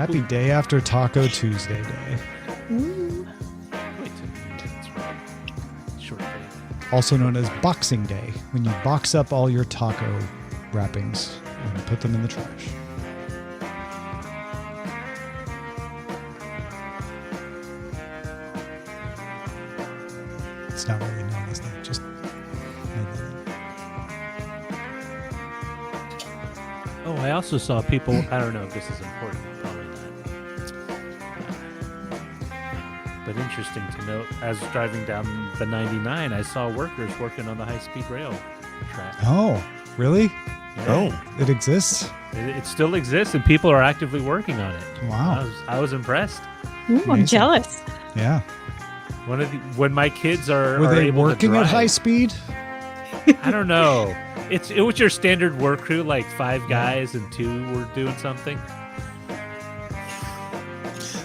Happy day after Taco Tuesday day. Wait, that's right. Short day. Also known as Boxing Day, when you box up all your taco wrappings and put them in the trash. It's not really known as that, just Oh, I also saw people. I don't know if this is important. Probably not. But interesting to note, as driving down the 99, I saw workers working on the high-speed rail track. Oh, really? Yeah. Oh, It exists? It still exists, and people are actively working on it. Wow. I was impressed. Ooh, I'm Amazing. jealous. Yeah. When my kids are Were they able to working drive, at high speed? I don't know. It was your standard work crew, like 5 guys and 2 were doing something.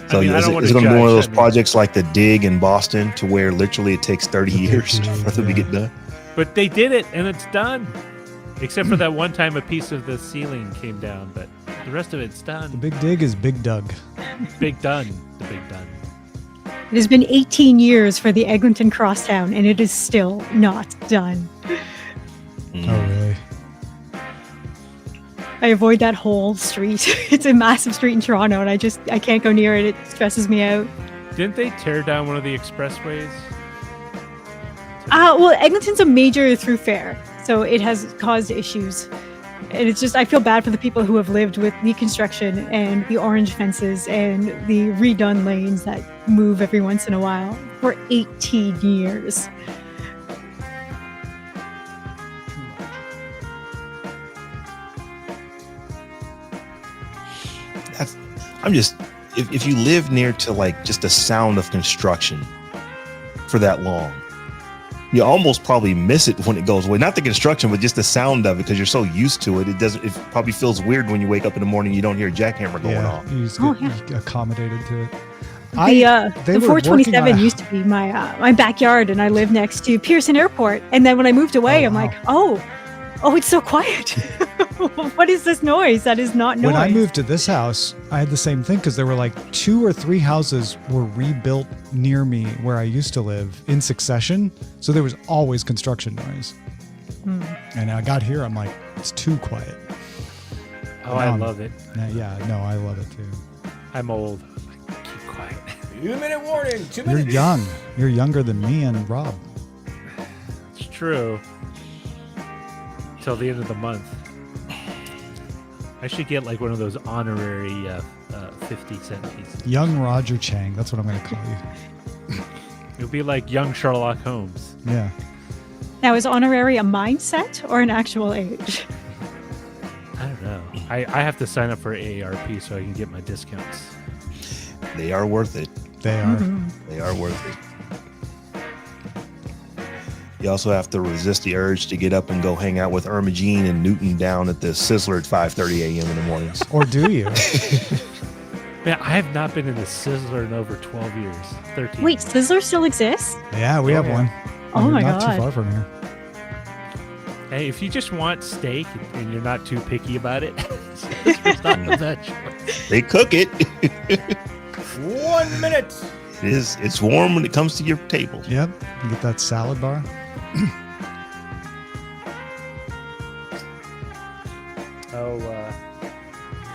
so I mean, I is don't it wanna going to be one of judge, those I mean- projects like the dig in Boston, to where literally it takes 30 years for them to get done? But they did it, and it's done. Except for that one time a piece of the ceiling came down, but the rest of it's The done. big dig is Big Doug. Big done. The big done. It has been 18 years for the Eglinton Crosstown, and it is still not done. Mm. Oh, really? I avoid that whole street. It's a massive street in Toronto, and I can't go near it. It stresses me out. Didn't they tear down one of the expressways? Well, Eglinton's a major thoroughfare, so it has caused issues. And it's just, I feel bad for the people who have lived with the construction and the orange fences and the redone lanes that move every once in a while for 18 years. If you live near to like just the sound of construction for that long, you almost probably miss it when it goes away. Not the construction, but just the sound of it, because you're so used to it. It probably feels weird when you wake up in the morning, you don't hear a jackhammer going Yeah, off. you just Oh, get accommodated to it. The they were working 427 on a- used to be my backyard, and I live next to Pearson Airport. And then when I moved away, Oh, I'm wow. like, oh, it's so quiet. What is this noise? That is not noise. When I moved to this house, I had the same thing, because there were like 2 or 3 houses were rebuilt near me where I used to live in succession. So there was always construction noise. And I got here, I'm like, it's too quiet. Oh, I love it. Yeah, no, I love it too. I'm old. Like, keep quiet. 2-minute warning. 2 You're minutes. young. You're younger than me and Rob. It's true. Till the end of the month. I should get like one of those honorary 50-cent pieces. Young Roger Chang. That's what I'm going to call you. It would be like young Sherlock Holmes. Yeah. Now, is honorary a mindset or an actual age? I don't know. I have to sign up for AARP so I can get my discounts. They are worth it. They are. They are worth it. You also have to resist the urge to get up and go hang out with Irma Jean and Newton down at the Sizzler at 5:30 a.m. in the mornings. Or do you? Man, I have not been in the Sizzler in over 12 years. 13. Wait, Sizzler still exists? Yeah, we have yeah. one. Oh my not God. too far from here. Hey, if you just want steak and you're not too picky about it, Sizzler's not the bad choice. They cook it. 1 minute. It's warm when it comes to your table. Yep. You get that salad bar.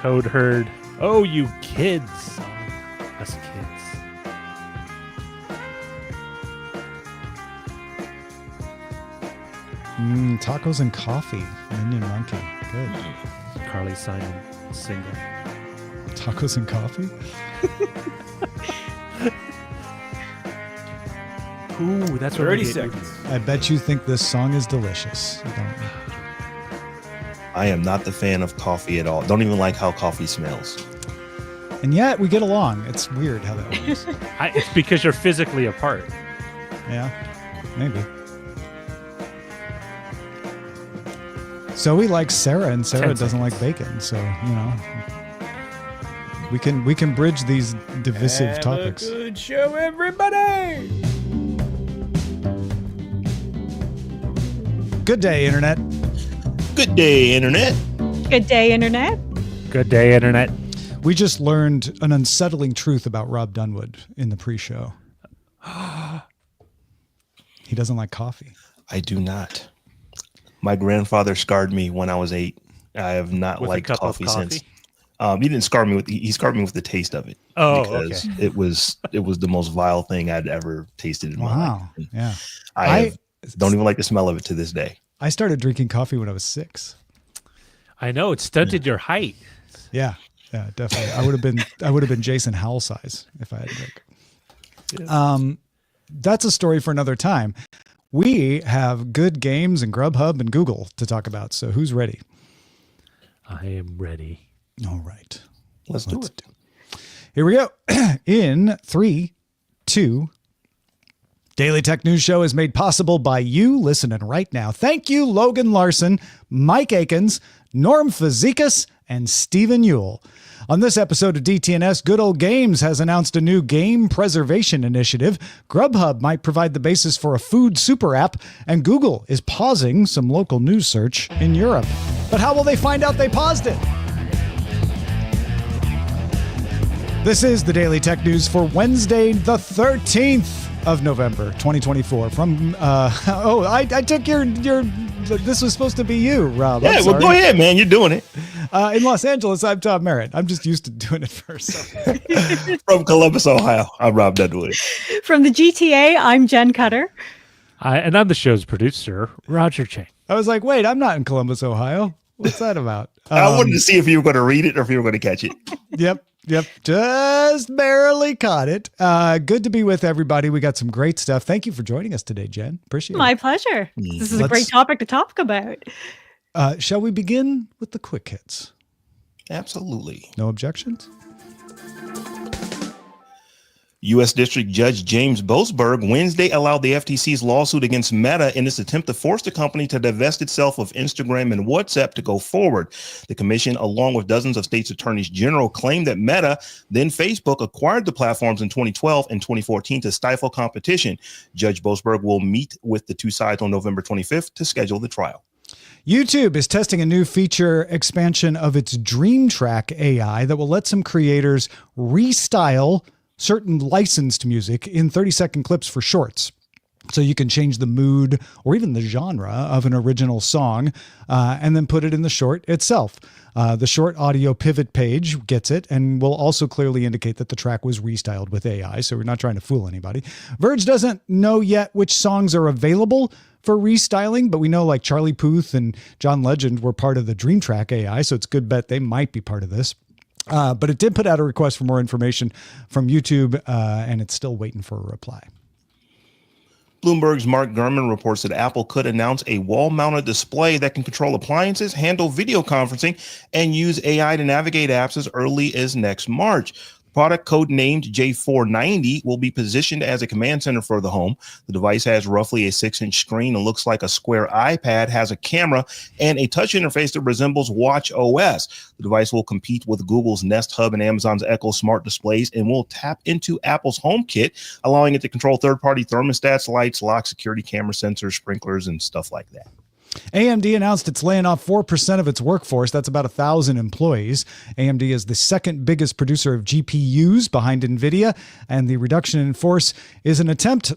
Code Herd. Oh, you kids. Us kids. Tacos and coffee. Minion Monkey. Good. Carly Simon single. Tacos and coffee? Ooh, that's what 30 seconds. I bet you think this song is delicious. Don't you? I am not the fan of coffee at all. Don't even like how coffee smells. And yet we get along. It's weird how that works. It's because you're physically apart. Yeah, maybe. Zoe likes Sarah, and Sarah 10 doesn't like bacon. So we can bridge these divisive Have topics. a good show, everybody. Good day, Internet. Good day, Internet. Good day, Internet. Good day, Internet. We just learned an unsettling truth about Robb Dunewood in the pre-show. He doesn't like coffee. I do not. My grandfather scarred me when I was 8. I have not With a liked cup of coffee since. He didn't scar me he scarred me with the taste of it. Oh, because okay. it was the most vile thing I'd ever tasted in my life. And Yeah. I don't even like the smell of it to this day. I started drinking coffee when I was 6. I know it stunted your height. Yeah. Yeah, definitely. I would have been Jason Howell size if I had drink. That's a story for another time. We have good games and Grubhub and Google to talk about. So who's ready? I am ready. All right. Let's do it. Here we go. In 3, 2. Daily Tech News Show is made possible by you listening right now. Thank you, Logan Larson, Mike Akins, Norm Fazekas, and Stephen Ewell. On this episode of DTNS, Good Old Games has announced a new game preservation initiative. Grubhub might provide the basis for a food super app, and Google is pausing some local news search in Europe. But how will they find out they paused it? This is the Daily Tech News for Wednesday, the 13th of November, 2024. From, I took your, this was supposed to be you, Rob. Yeah, well, go ahead, man. You're doing it. In Los Angeles, I'm Tom Merritt. I'm just used to doing it first. So. From Columbus, Ohio, I'm Robb Dunewood. From the GTA, I'm Jenn Cutter. And I'm the show's producer, Roger Chang. I was like, wait, I'm not in Columbus, Ohio. What's that about? I wanted to see if you were going to read it or if you were going to catch it. Yep. Just barely caught it. Good to be with everybody. We got some great stuff. Thank you for joining us today, Jen. Appreciate it. My pleasure. This is a great topic to talk about. Shall we begin with the quick hits? Absolutely. No objections? U.S. District Judge James Boasberg Wednesday allowed the FTC's lawsuit against Meta in its attempt to force the company to divest itself of Instagram and WhatsApp to go forward. The commission, along with dozens of states' attorneys general, claimed that Meta, then Facebook, acquired the platforms in 2012 and 2014 to stifle competition. Judge Boasberg will meet with the two sides on November 25th to schedule the trial. YouTube is testing a new feature expansion of its Dream Track AI that will let some creators restyle certain licensed music in 30-second clips for shorts. So you can change the mood or even the genre of an original song and then put it in the short itself. The short audio pivot page gets it and will also clearly indicate that the track was restyled with AI. So we're not trying to fool anybody. Verge doesn't know yet which songs are available for restyling, but we know like Charlie Puth and John Legend were part of the Dream Track AI. So it's a good bet they might be part of this. But it did put out a request for more information from YouTube, and it's still waiting for a reply. Bloomberg's Mark Gurman reports that Apple could announce a wall-mounted display that can control appliances, handle video conferencing, and use AI to navigate apps as early as next March. Product code named J490 will be positioned as a command center for the home. The device has roughly a 6-inch screen and looks like a square iPad, has a camera, and a touch interface that resembles Watch OS. The device will compete with Google's Nest Hub and Amazon's Echo smart displays and will tap into Apple's HomeKit, allowing it to control third-party thermostats, lights, lock, security camera sensors, sprinklers, and stuff like that. AMD announced it's laying off 4% of its workforce. That's about 1,000 employees. AMD is the second biggest producer of GPUs behind NVIDIA, and the reduction in force is an attempt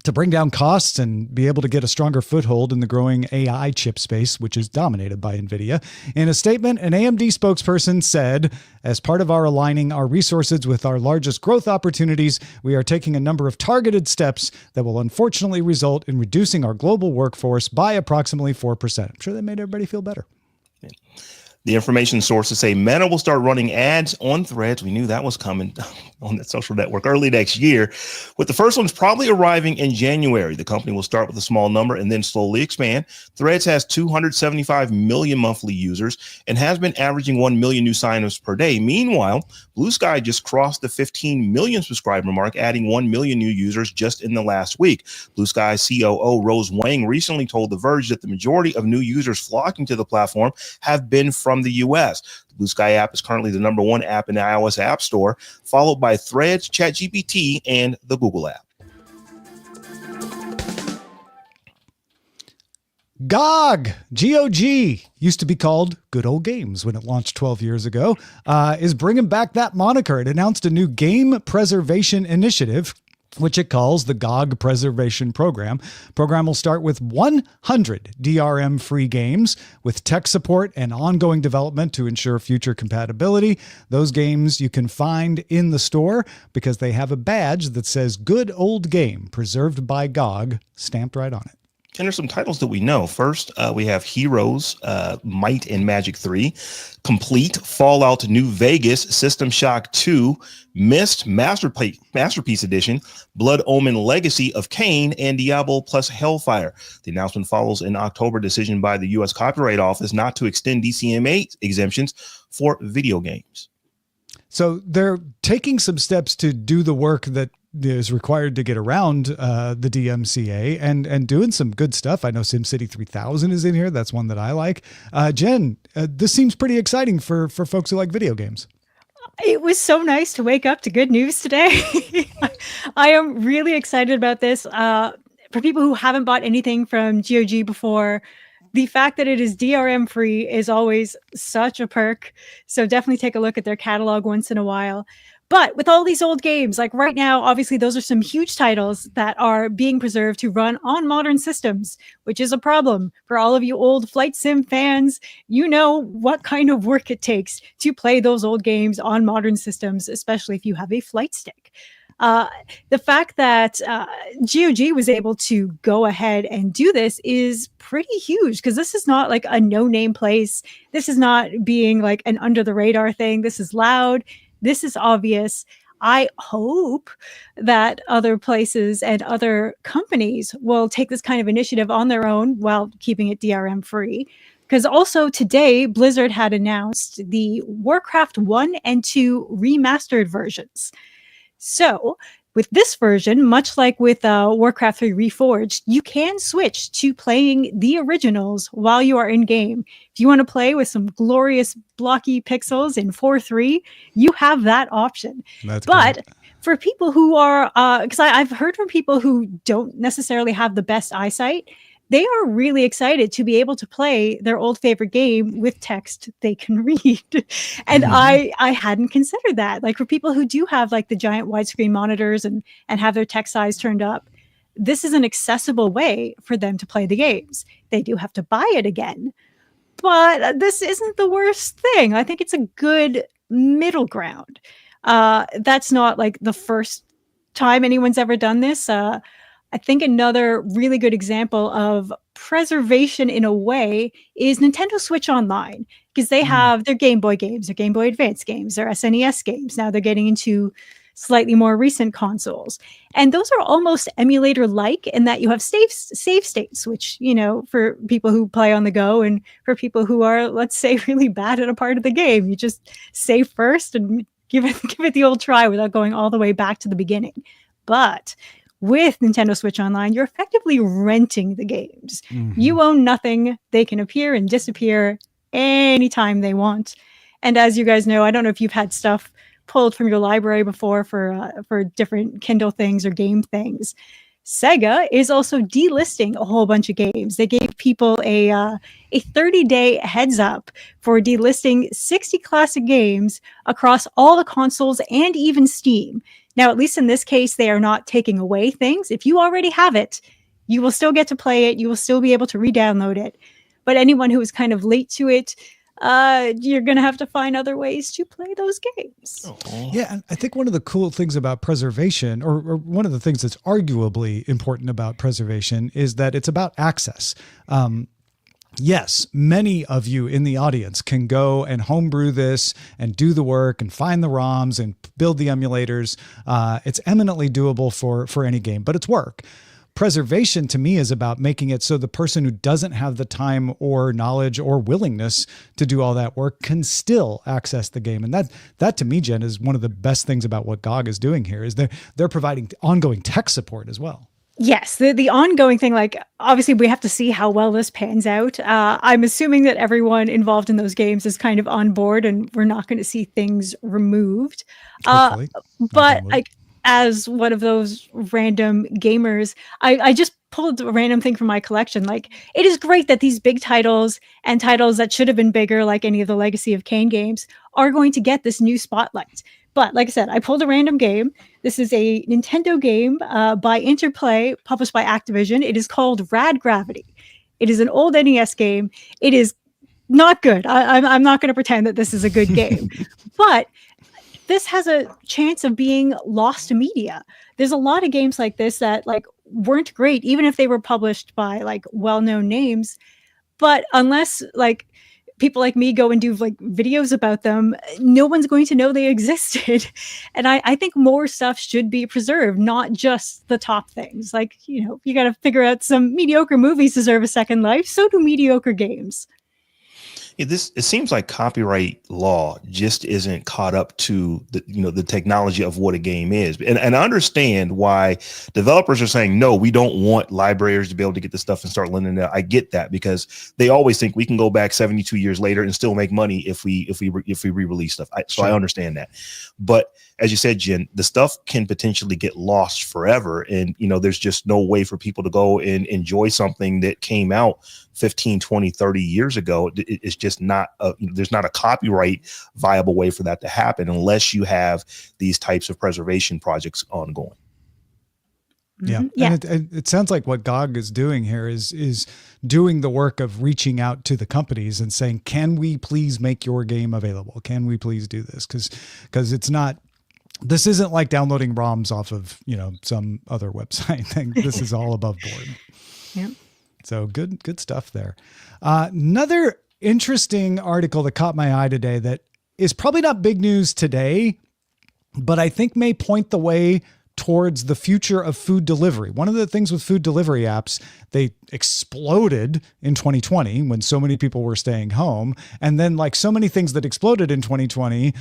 to bring down costs and be able to get a stronger foothold in the growing AI chip space, which is dominated by NVIDIA. In a statement, an AMD spokesperson said, as part of our aligning our resources with our largest growth opportunities, we are taking a number of targeted steps that will unfortunately result in reducing our global workforce by approximately 4%. I'm sure that made everybody feel better. The information sources say Meta will start running ads on Threads. We knew that was coming on that social network early next year, with the first ones probably arriving in January. The company will start with a small number and then slowly expand. Threads has 275 million monthly users and has been averaging 1 million new signups per day. Meanwhile, Blue Sky just crossed the 15 million subscriber mark, adding 1 million new users just in the last week. Blue Sky COO Rose Wang recently told The Verge that the majority of new users flocking to the platform have been from the U.S. The Blue Sky app is currently the #1 app in the iOS App Store, followed by Threads, ChatGPT, and the Google app. GOG, GOG, used to be called Good Old Games when it launched 12 years ago, is bringing back that moniker. It announced a new game preservation initiative, which it calls the GOG Preservation Program. Program will start with 100 DRM-free games with tech support and ongoing development to ensure future compatibility. Those games you can find in the store because they have a badge that says Good Old Game, preserved by GOG, stamped right on it. And there's some titles that we know. First, we have Heroes, Might and Magic 3, Complete, Fallout New Vegas, System Shock 2, Myst, Masterpiece Edition, Blood Omen Legacy of Kain, and Diablo plus Hellfire. The announcement follows an October decision by the U.S. Copyright Office not to extend DCMA exemptions for video games. So they're taking some steps to do the work that is required to get around the DMCA and doing some good stuff. I know SimCity 3000 is in here. That's one that I like. Jenn, this seems pretty exciting for folks who like video games. It was so nice to wake up to good news today. I am really excited about this. For people who haven't bought anything from GOG before, the fact that it is DRM free is always such a perk. So definitely take a look at their catalog once in a while. But with all these old games, like right now, obviously those are some huge titles that are being preserved to run on modern systems, which is a problem for all of you old flight sim fans. You know what kind of work it takes to play those old games on modern systems, especially if you have a flight stick. The fact that GOG was able to go ahead and do this is pretty huge, because this is not like a no-name place. This is not being like an under-the-radar thing. This is loud. This is obvious. I hope that other places and other companies will take this kind of initiative on their own while keeping it DRM free. Because also today, Blizzard had announced the Warcraft 1 and 2 remastered versions. So with this version, much like with Warcraft 3 Reforged, you can switch to playing the originals while you are in game. If you want to play with some glorious blocky pixels in 4.3, you have that option. That's but great. For people who are, because I've heard from people who don't necessarily have the best eyesight, they are really excited to be able to play their old favorite game with text they can read. And I hadn't considered that. Like for people who do have like the giant widescreen monitors and have their text size turned up, this is an accessible way for them to play the games. They do have to buy it again, but this isn't the worst thing. I think it's a good middle ground. That's not like the first time anyone's ever done this. I think another really good example of preservation in a way is Nintendo Switch Online, because they have their Game Boy games, their Game Boy Advance games, their SNES games. Now they're getting into slightly more recent consoles. And those are almost emulator-like in that you have save states, which, you know, for people who play on the go and for people who are, let's say, really bad at a part of the game, you just save first and give it the old try without going all the way back to the beginning. But with Nintendo Switch Online, you're effectively renting the games. You own nothing. They can appear and disappear anytime they want. And as you guys know, I don't know if you've had stuff pulled from your library before for different Kindle things or game things. Sega is also delisting a whole bunch of games. They gave people a 30-day heads up for delisting 60 classic games across all the consoles and even Steam. Now, at least in this case, they are not taking away things. If you already have it, you will still get to play it. You will still be able to re-download it. But anyone who is kind of late to it, you're going to have to find other ways to play those games. Yeah, and I think one of the cool things about preservation, or one of the things that's arguably important about preservation, is that it's about access. Yes, many of you in the audience can go and homebrew this and do the work and find the ROMs and build the emulators. It's eminently doable for any game, but it's work. Preservation to me is about making it so the person who doesn't have the time or knowledge or willingness to do all that work can still access the game. And that to me, Jenn, is one of the best things about what GOG is doing here, is they're providing ongoing tech support as well. Yes, the ongoing thing, like obviously we have to see how well this pans out. I'm assuming that everyone involved in those games is kind of on board and we're not going to see things removed. Hopefully. But as one of those random gamers, I just pulled a random thing from my collection. Like, it is great that these big titles and titles that should have been bigger, like any of the Legacy of Kain games, are going to get this new spotlight. But like I said, I pulled a random game. This is a Nintendo game by Interplay, published by Activision. It is called Rad Gravity. It is an old NES game. It is not good. I'm not going to pretend that this is a good game, but this has a chance of being lost to media. There's a lot of games like this that like weren't great, even if they were published by like well-known names. But unless like people like me go and do like videos about them, no one's going to know they existed. And I think more stuff should be preserved, not just the top things. Like, you know, you got to figure out some mediocre movies deserve a second life. So do mediocre games. It seems like copyright law just isn't caught up to the technology of what a game is. And I understand why developers are saying, no, we don't want libraries to be able to get the stuff and start lending it out. I get that, because they always think we can go back 72 years later and still make money if we re-release stuff. So I understand that. But as you said, Jenn, the stuff can potentially get lost forever. And, there's just no way for people to go and enjoy something that came out 15, 20, 30 years ago. It's just not, there's not a copyright viable way for that to happen unless you have these types of preservation projects ongoing. Yeah. Yeah. And it sounds like what GOG is doing here is doing the work of reaching out to the companies and saying, can we please make your game available? Can we please do this? Because it's not, this isn't like downloading ROMs off of, some other website thing. This is all above board. Yeah. So good stuff there. Another interesting article that caught my eye today that is probably not big news today, but I think may point the way towards the future of food delivery. One of the things with food delivery apps, they exploded in 2020 when so many people were staying home. And then like so many things that exploded in 2020,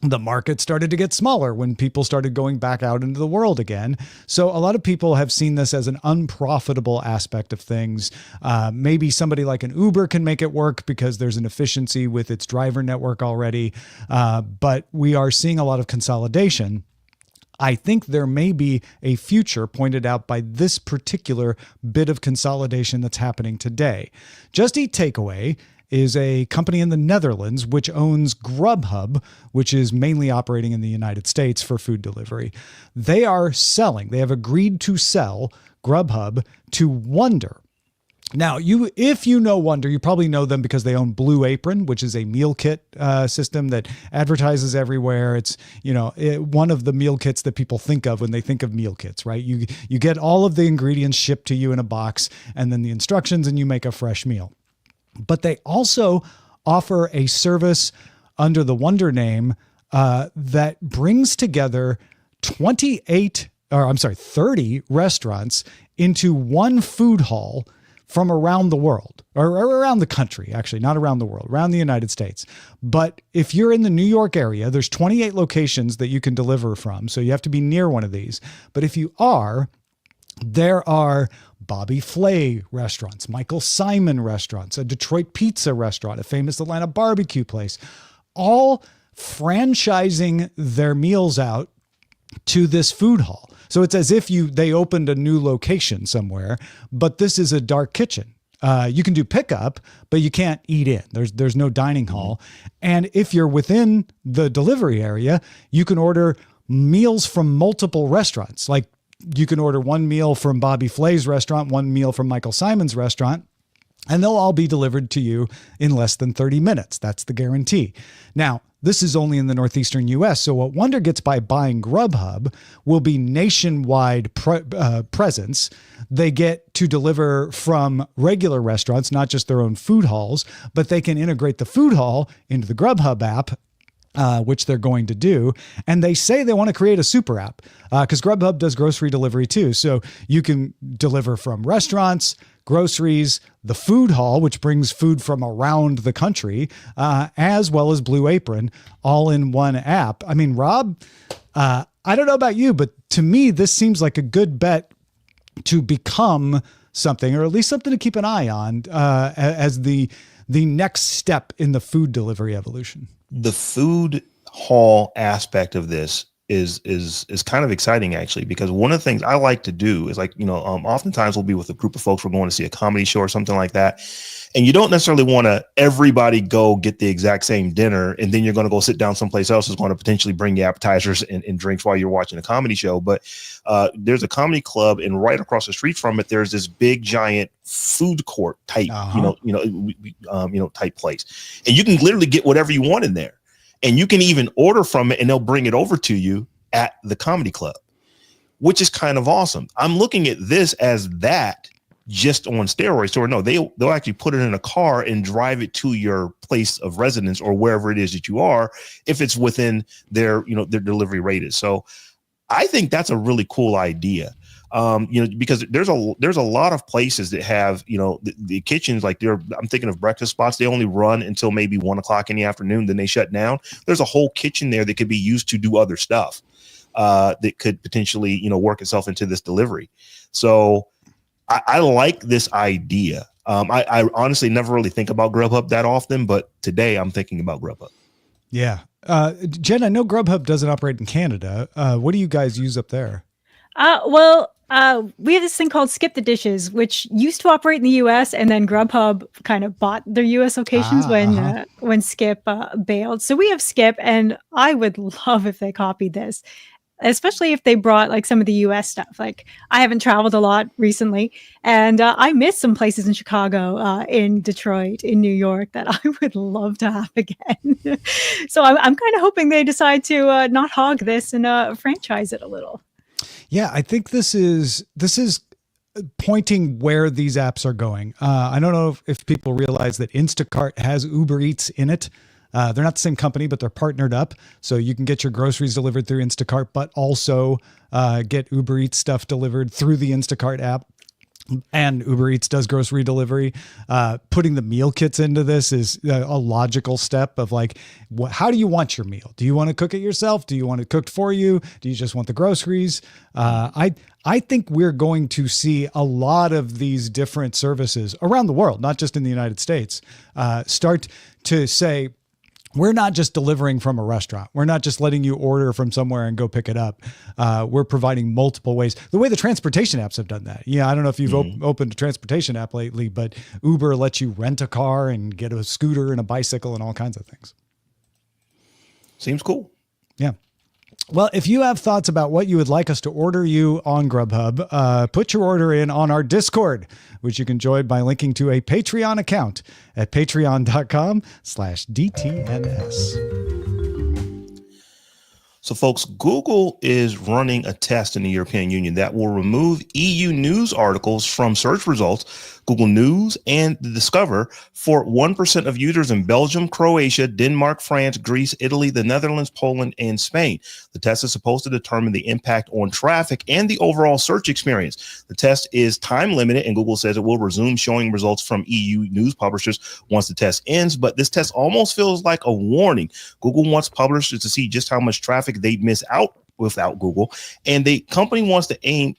the market started to get smaller when people started going back out into the world again. So a lot of people have seen this as an unprofitable aspect of things. Maybe somebody like an Uber can make it work because there's an efficiency with its driver network already. But we are seeing a lot of consolidation. I think there may be a future pointed out by this particular bit of consolidation that's happening today. Just Eat Takeaway is a company in the Netherlands which owns Grubhub, which is mainly operating in the United States for food delivery. They have agreed to sell Grubhub to Wonder. Now, if you know Wonder, you probably know them because they own Blue Apron, which is a meal kit system that advertises everywhere. It's one of the meal kits that people think of when they think of meal kits, right? You get all of the ingredients shipped to you in a box, and then the instructions, and you make a fresh meal. But they also offer a service under the Wonder name that brings together 30 restaurants into one food hall from around the world, or around the country, actually, not around the world, around the United States. But if you're in the New York area, there's 28 locations that you can deliver from. So you have to be near one of these. But if you are, there are Bobby Flay restaurants, Michael Simon restaurants, a Detroit pizza restaurant, a famous Atlanta barbecue place, all franchising their meals out to this food hall. So it's as if they opened a new location somewhere, but this is a dark kitchen. You can do pickup, but you can't eat in. There's no dining hall. And if you're within the delivery area, you can order meals from multiple restaurants. Like you can order one meal from Bobby Flay's restaurant, one meal from Michael Simon's restaurant, and they'll all be delivered to you in less than 30 minutes. That's the guarantee. Now, this is only in the northeastern U.S., so what Wonder gets by buying Grubhub will be nationwide presence. They get to deliver from regular restaurants, not just their own food halls, but they can integrate the food hall into the Grubhub app, which they're going to do. And they say they want to create a super app because Grubhub does grocery delivery too. So you can deliver from restaurants, groceries, the food hall, which brings food from around the country, as well as Blue Apron, all in one app. I mean, Robb, I don't know about you, but to me, this seems like a good bet to become something, or at least something to keep an eye on as the next step in the food delivery evolution. The food hall aspect of this is kind of exciting, actually, because one of the things I like to do is, like, oftentimes we'll be with a group of folks, we're going to see a comedy show or something like that, and you don't necessarily want to everybody go get the exact same dinner, and then you're going to go sit down someplace else who's going to potentially bring you appetizers and drinks while you're watching a comedy show. But there's a comedy club, and right across the street from it, there's this big giant food court type, type place, and you can literally get whatever you want in there. And you can even order from it, and they'll bring it over to you at the comedy club, which is kind of awesome. I'm looking at this as that just on steroids. Or no, they'll actually put it in a car and drive it to your place of residence or wherever it is that you are, if it's within their delivery radius. So I think that's a really cool idea. Because there's a lot of places that have, the kitchens, like I'm thinking of breakfast spots. They only run until maybe 1 o'clock in the afternoon. Then they shut down. There's a whole kitchen there that could be used to do other stuff that could potentially, work itself into this delivery. So I like this idea. I honestly never really think about Grubhub that often, but today I'm thinking about Grubhub. Yeah. Jen, I know Grubhub doesn't operate in Canada. What do you guys use up there? We have this thing called Skip the Dishes, which used to operate in the U.S. and then Grubhub kind of bought their U.S. locations when Skip bailed. So we have Skip, and I would love if they copied this, especially if they brought like some of the U.S. stuff. Like, I haven't traveled a lot recently, and I missed some places in Chicago, in Detroit, in New York that I would love to have again. So I'm kind of hoping they decide to not hog this and franchise it a little. Yeah, I think this is pointing where these apps are going. I don't know if people realize that Instacart has Uber Eats in it. They're not the same company, but they're partnered up. So you can get your groceries delivered through Instacart, but also get Uber Eats stuff delivered through the Instacart app. And Uber Eats does grocery delivery. Putting the meal kits into this is a logical step of like, how do you want your meal? Do you want to cook it yourself? Do you want it cooked for you? Do you just want the groceries? I think we're going to see a lot of these different services around the world, not just in the United States, start to say, we're not just delivering from a restaurant. We're not just letting you order from somewhere and go pick it up. We're providing multiple ways. The way the transportation apps have done that. Yeah, I don't know if you've opened a transportation app lately, but Uber lets you rent a car and get a scooter and a bicycle and all kinds of things. Seems cool. Yeah. Well, if you have thoughts about what you would like us to order you on Grubhub, put your order in on our Discord, which you can join by linking to a Patreon account at patreon.com/DTNS. So, folks, Google is running a test in the European Union that will remove EU news articles from search results, Google News, and the Discover for 1% of users in Belgium, Croatia, Denmark, France, Greece, Italy, the Netherlands, Poland, and Spain. The test is supposed to determine the impact on traffic and the overall search experience. The test is time limited, and Google says it will resume showing results from EU news publishers once the test ends. But this test almost feels like a warning. Google wants publishers to see just how much traffic they'd miss out without Google. And the company wants to aim,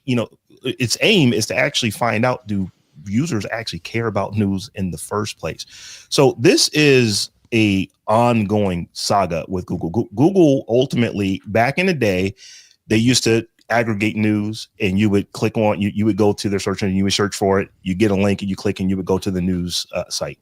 its aim is to actually find out, do users actually care about news in the first place? So this is a ongoing saga with Google. Google ultimately, back in the day, they used to aggregate news, and you would click on, you would go to their search and you would search for it. You get a link and you click and you would go to the news site.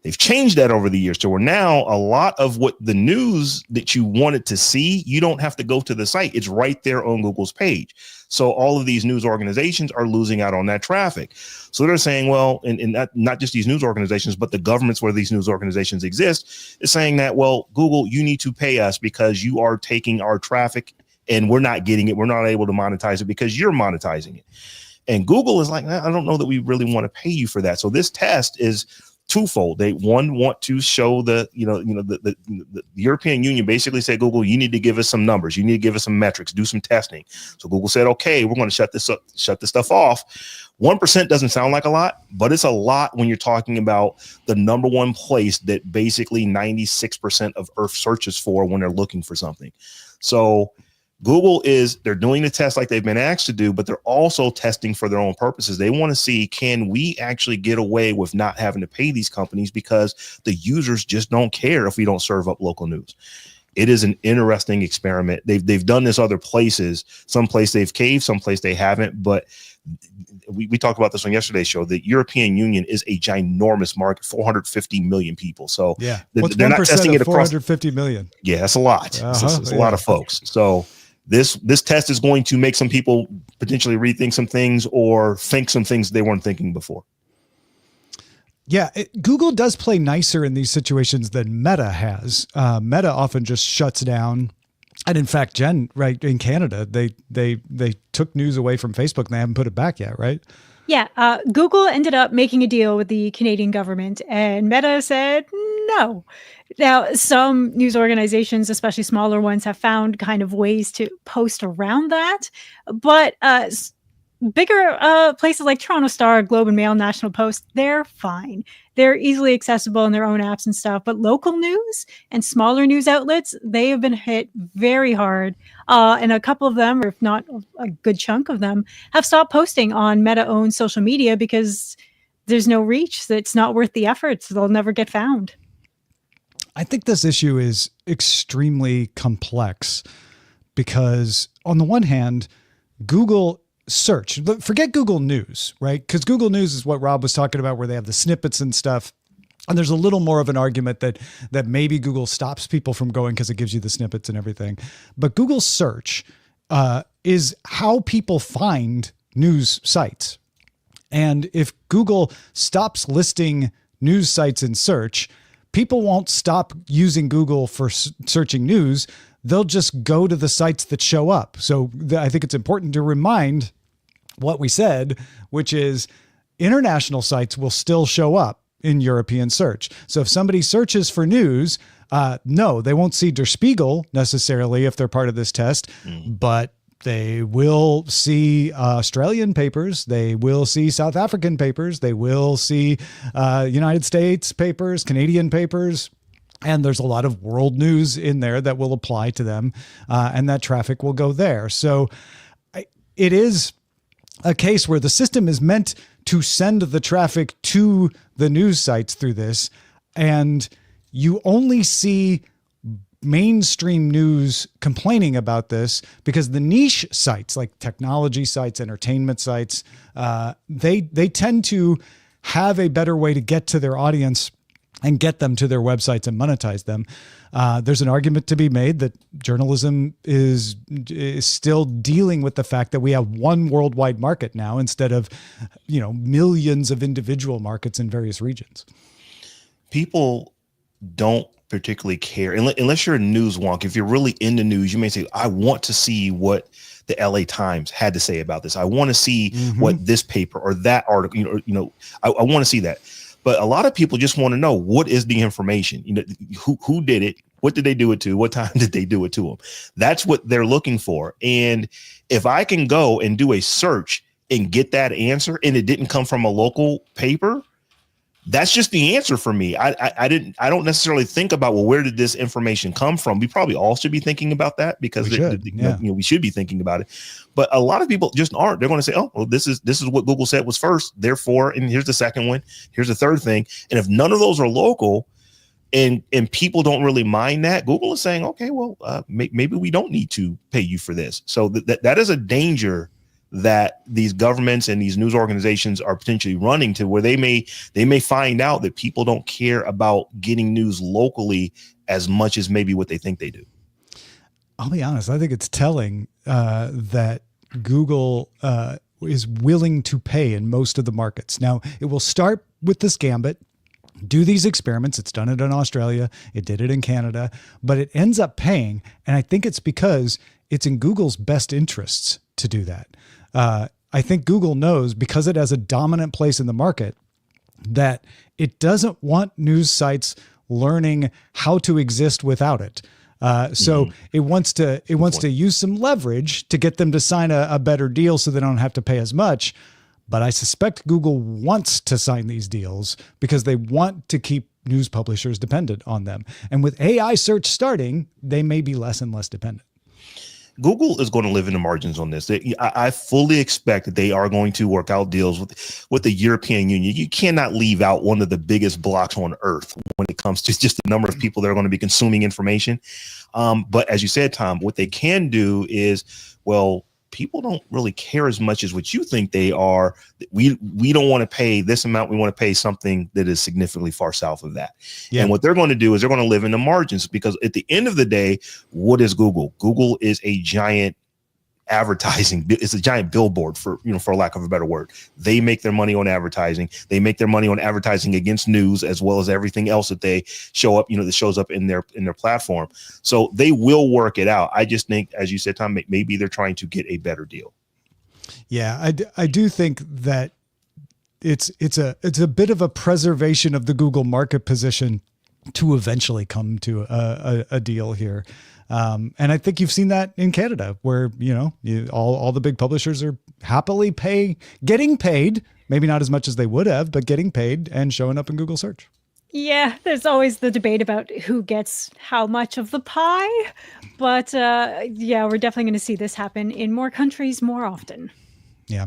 They've changed that over the years. So we're now, a lot of what the news that you wanted to see, you don't have to go to the site. It's right there on Google's page. So all of these news organizations are losing out on that traffic. So they're saying, well, and not just these news organizations, but the governments where these news organizations exist is saying that, well, Google, you need to pay us because you are taking our traffic and we're not getting it. We're not able to monetize it because you're monetizing it. And Google is like, I don't know that we really want to pay you for that. So this test is twofold. They want to show the European Union basically said, Google, you need to give us some numbers. You need to give us some metrics, do some testing. So Google said, okay, we're going to shut this stuff off. 1% doesn't sound like a lot, but it's a lot when you're talking about the number one place that basically 96% of Earth searches for when they're looking for something. So Google they're doing the test like they've been asked to do, but they're also testing for their own purposes. They want to see, can we actually get away with not having to pay these companies because the users just don't care if we don't serve up local news. It is an interesting experiment. They've done this other places. Some place they've caved, some place they haven't. But we talked about this on yesterday's show. The European Union is a ginormous market, 450 million people. So yeah, they're not testing it across 450 million. Yeah, that's a lot. It's a lot of folks. So this test is going to make some people potentially rethink some things or think some things they weren't thinking before. Yeah, Google does play nicer in these situations than Meta has. Meta often just shuts down. And in fact, Jenn, right, in Canada, they took news away from Facebook and they haven't put it back yet, right? Yeah, Google ended up making a deal with the Canadian government, and Meta said no. Now, some news organizations, especially smaller ones, have found kind of ways to post around that, but bigger places like Toronto Star, Globe and Mail, National Post, they're fine. They're easily accessible in their own apps and stuff. But local news and smaller news outlets, they have been hit very hard. And a couple of them, or if not a good chunk of them, have stopped posting on Meta-owned social media because there's no reach. It's not worth the effort. So they'll never get found. I think this issue is extremely complex because on the one hand, Google search, forget Google News, right? Because Google News is what Robb was talking about, where they have the snippets and stuff. And there's a little more of an argument that maybe Google stops people from going because it gives you the snippets and everything. But Google search is how people find news sites. And if Google stops listing news sites in search, people won't stop using Google for searching news. They'll just go to the sites that show up. So I think it's important to remind what we said, which is international sites will still show up in European search. So if somebody searches for news, no, they won't see Der Spiegel necessarily if they're part of this test, but they will see Australian papers. They will see South African papers. They will see United States papers, Canadian papers. And there's a lot of world news in there that will apply to them, and that traffic will go there. So it is a case where the system is meant to send the traffic to the news sites through this, and you only see mainstream news complaining about this because the niche sites like technology sites, entertainment sites, they tend to have a better way to get to their audience and get them to their websites and monetize them. There's an argument to be made that journalism is still dealing with the fact that we have one worldwide market now instead of, millions of individual markets in various regions. People don't particularly care unless you're a news wonk. If you're really into news, you may say, I want to see what the LA Times had to say about this. I want to see what this paper or that article, I want to see that. But a lot of people just want to know, what is the information? Who did it? What did they do it to? What time did they do it to them? That's what they're looking for. And if I can go and do a search and get that answer and it didn't come from a local paper, that's just the answer for me. I don't necessarily think about, well, where did this information come from? We probably all should be thinking about that because we should be thinking about it. But a lot of people just aren't. They're going to say, oh, well, this is what Google said was first. Therefore, and here's the second one. Here's the third thing. And if none of those are local and people don't really mind that, Google is saying, okay, well, maybe we don't need to pay you for this. So that is a danger that these governments and these news organizations are potentially running to, where they may find out that people don't care about getting news locally as much as maybe what they think they do. I'll be honest. I think it's telling that Google is willing to pay in most of the markets. Now, it will start with this gambit, do these experiments. It's done it in Australia. It did it in Canada, but it ends up paying. And I think it's because it's in Google's best interests to do that. I think Google knows, because it has a dominant place in the market, that it doesn't want news sites learning how to exist without it. So it wants to use some leverage to get them to sign a better deal so they don't have to pay as much. But I suspect Google wants to sign these deals because they want to keep news publishers dependent on them. And with AI search starting, they may be less and less dependent. Google is going to live in the margins on this. I fully expect that they are going to work out deals with the European Union. You cannot leave out one of the biggest blocks on earth when it comes to just the number of people that are going to be consuming information. But as you said, Tom, what they can do is, well, people don't really care as much as what you think they are. We don't want to pay this amount. We want to pay something that is significantly far south of that. Yeah. And what they're going to do is they're going to live in the margins, because at the end of the day, what is Google? Google is a giant advertising. It's a giant billboard, for lack of a better word. They make their money on advertising. They make their money on advertising against news, as well as everything else that they show up, that shows up in their platform. So they will work it out. I just think, as you said, Tom, maybe they're trying to get a better deal. Yeah, I do think that it's a bit of a preservation of the Google market position to eventually come to a deal here. And I think you've seen that in Canada, where, all the big publishers are happily getting paid, maybe not as much as they would have, but getting paid and showing up in Google search. Yeah, there's always the debate about who gets how much of the pie. But we're definitely going to see this happen in more countries more often. Yeah.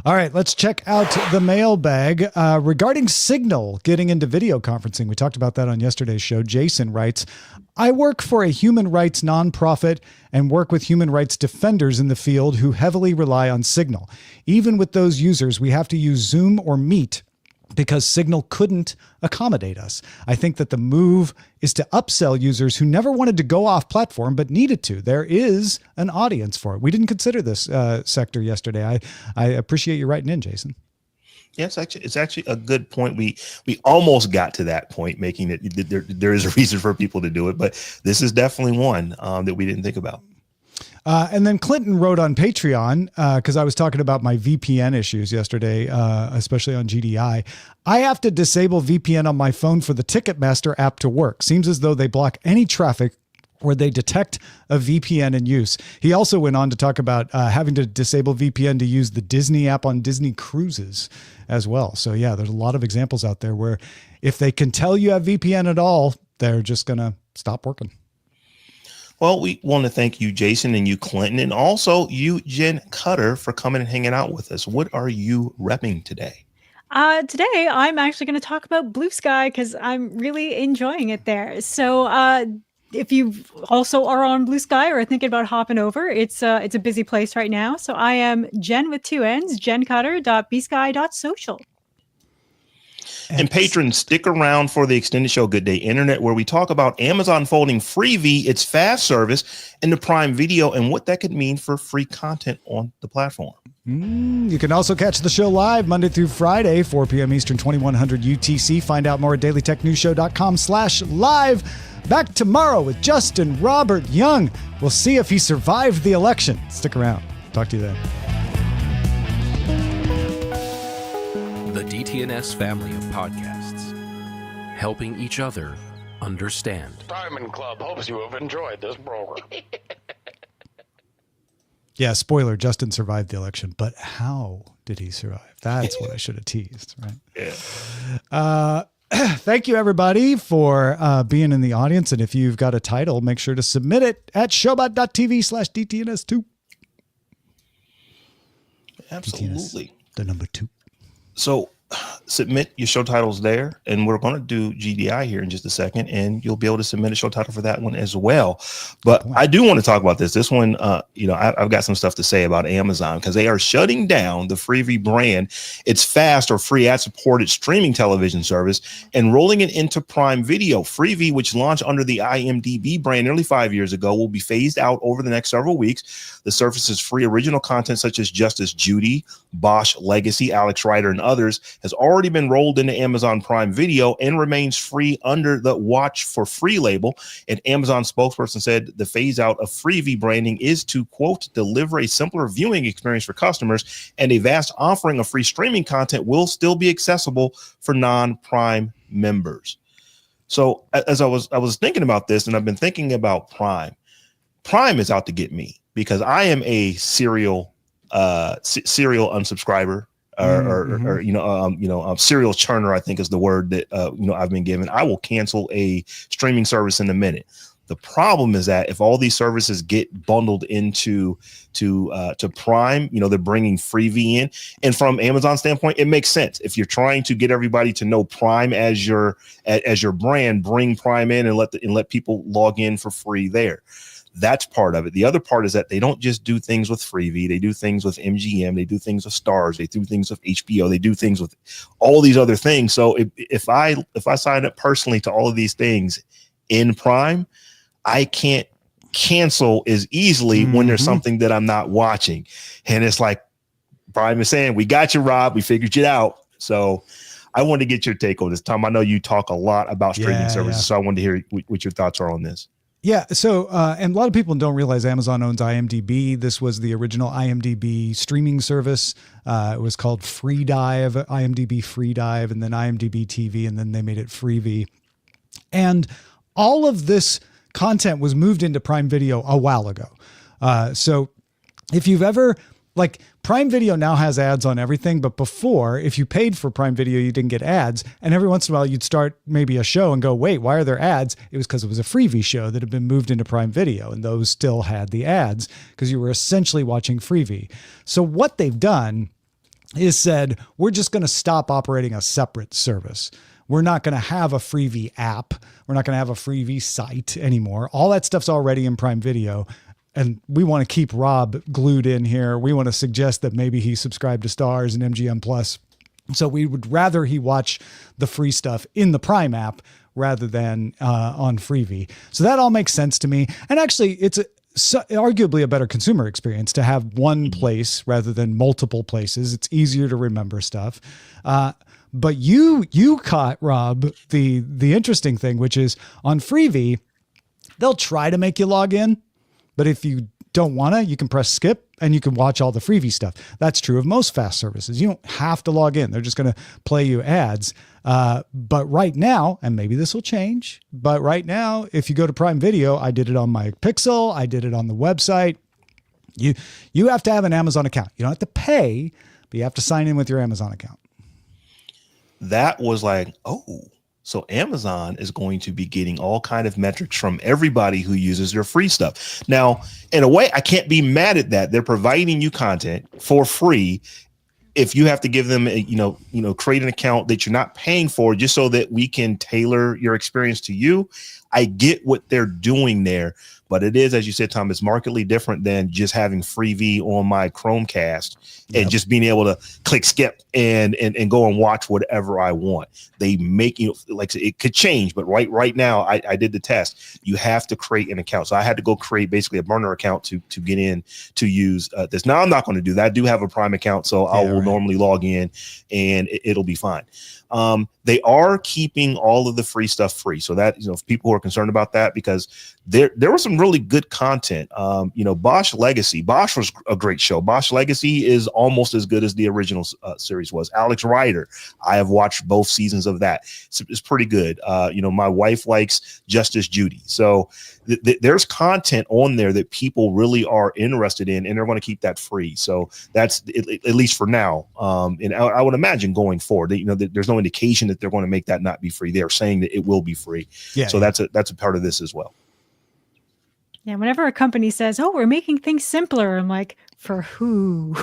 All right, let's check out the mailbag regarding Signal getting into video conferencing. We talked about that on yesterday's show. Jason writes, I work for a human rights nonprofit and work with human rights defenders in the field who heavily rely on Signal. Even with those users, we have to use Zoom or Meet because Signal couldn't accommodate us. I think that the move is to upsell users who never wanted to go off platform but needed to. There is an audience for it. We didn't consider this sector yesterday. I appreciate you writing in, Jason. Yeah, it's actually a good point. We almost got to that point, making it there is a reason for people to do it, but this is definitely one that we didn't think about. And then Clinton wrote on Patreon, because I was talking about my VPN issues yesterday, especially on GDI. I have to disable VPN on my phone for the Ticketmaster app to work. Seems as though they block any traffic where they detect a VPN in use. He also went on to talk about having to disable VPN to use the Disney app on Disney cruises as well. So yeah, there's a lot of examples out there where if they can tell you have VPN at all, they're just going to stop working. Well, we want to thank you, Jason, and you, Clinton, and also you, Jenn Cutter, for coming and hanging out with us. What are you repping today? Today, I'm actually going to talk about Blue Sky because I'm really enjoying it there. So if you also are on Blue Sky or are thinking about hopping over, it's a busy place right now. So I am Jenn with 2 N's, JennCutter.bsky.social. And patrons, stick around for the extended show Good Day Internet, where we talk about Amazon folding Freevee, its fast service, into Prime Video and what that could mean for free content on the platform. You can also catch the show live Monday through Friday, 4 p.m. Eastern, 2100 UTC. Find out more at dailytechnewsshow.com/live. Back tomorrow with Justin Robert Young. We'll see if he survived the election. Stick around. Talk to you then. The DTNS family of podcasts, helping each other understand. Diamond Club hopes you have enjoyed this program. Yeah, spoiler, Justin survived the election, but how did he survive? That's what I should have teased, right? Yeah. Thank you, everybody, for being in the audience. And if you've got a title, make sure to submit it at showbot.tv/DTNS2. Absolutely. DTNS, the number 2. So submit your show titles there, and we're going to do GDI here in just a second, and you'll be able to submit a show title for that one as well. But I do want to talk about this. This one, I've got some stuff to say about Amazon because they are shutting down the Freevee brand, its fast or free ad-supported streaming television service, and rolling it into Prime Video. Freevee, which launched under the IMDb brand nearly 5 years ago, will be phased out over the next several weeks. The service's free original content, such as Justice Judy, Bosch Legacy, Alex Rider, and others, has already been rolled into Amazon Prime Video and remains free under the Watch for Free label. An Amazon spokesperson said the phase out of Freevee branding is to, quote, deliver a simpler viewing experience for customers, and a vast offering of free streaming content will still be accessible for non-Prime members. So as I was thinking about this, and I've been thinking about Prime is out to get me because I am a serial unsubscriber. Serial churner, I think is the word that I've been given. I will cancel a streaming service in a minute. The problem is that if all these services get bundled into to Prime, they're bringing Freevee in, and from Amazon standpoint, it makes sense. If you're trying to get everybody to know Prime as your brand, bring Prime in and let people log in for free there. That's part of it. The other part is that they don't just do things with Freevee. They do things with MGM. They do things with Stars. They do things with HBO. They do things with all these other things. So if I sign up personally to all of these things in Prime, I can't cancel as easily when there's something that I'm not watching. And it's like Prime is saying, we got you, Rob. We figured you out. So I wanted to get your take on this, Tom. I know you talk a lot about streaming services, so I wanted to hear what your thoughts are on this. Yeah. So, and a lot of people don't realize Amazon owns IMDb. This was the original IMDb streaming service. It was called FreeDive, IMDb FreeDive, and then IMDb TV, and then they made it Freevee. And all of this content was moved into Prime Video a while ago. So if you've ever, like, Prime Video now has ads on everything, but before, if you paid for Prime Video, you didn't get ads. And every once in a while, you'd start maybe a show and go, wait, why are there ads? It was because it was a Freevee show that had been moved into Prime Video, and those still had the ads because you were essentially watching Freevee. So what they've done is said, we're just going to stop operating a separate service. We're not going to have a Freevee app. We're not going to have a Freevee site anymore. All that stuff's already in Prime Video. And we want to keep Robb glued in here. We want to suggest that maybe he subscribed to Stars and MGM Plus. So we would rather he watch the free stuff in the Prime app rather than on Freevee. So that all makes sense to me. And actually, it's arguably a better consumer experience to have one place rather than multiple places. It's easier to remember stuff. But you caught, Robb, the interesting thing, which is on Freevee, they'll try to make you log in. But if you don't want to, you can press skip and you can watch all the Freevee stuff. That's true of most fast services. You don't have to log in. They're just going to play you ads. But right now, and maybe this will change, but right now, if you go to Prime Video, I did it on my Pixel. I did it on the website. You have to have an Amazon account. You don't have to pay, but you have to sign in with your Amazon account. That was like, so Amazon is going to be getting all kind of metrics from everybody who uses their free stuff. Now, in a way, I can't be mad at that. They're providing you content for free. If you have to give them, create an account that you're not paying for just so that we can tailor your experience to you, I get what they're doing there. But it is, as you said, Tom, it's markedly different than just having Freevee on my Chromecast and just being able to click skip and go and watch whatever I want. They make, like it could change, but right now I did the test. You have to create an account. So I had to go create basically a burner account to get in to use this. Now I'm not going to do that. I do have a Prime account, so I will normally log in and it'll be fine. They are keeping all of the free stuff free. So that, if people who are concerned about that, because there was some really good content. Bosch Legacy. Bosch was a great show. Bosch Legacy is almost as good as the original series was. Alex Rider. I have watched both seasons of that. It's pretty good. My wife likes Justice Judy. So there's content on there that people really are interested in, and they're going to keep that free. So that's at least for now. And I would imagine going forward, there's no indication that they're going to make that not be free. They're saying that it will be free. Yeah. So that's a part of this as well. Yeah. Whenever a company says, we're making things simpler, I'm like, for who?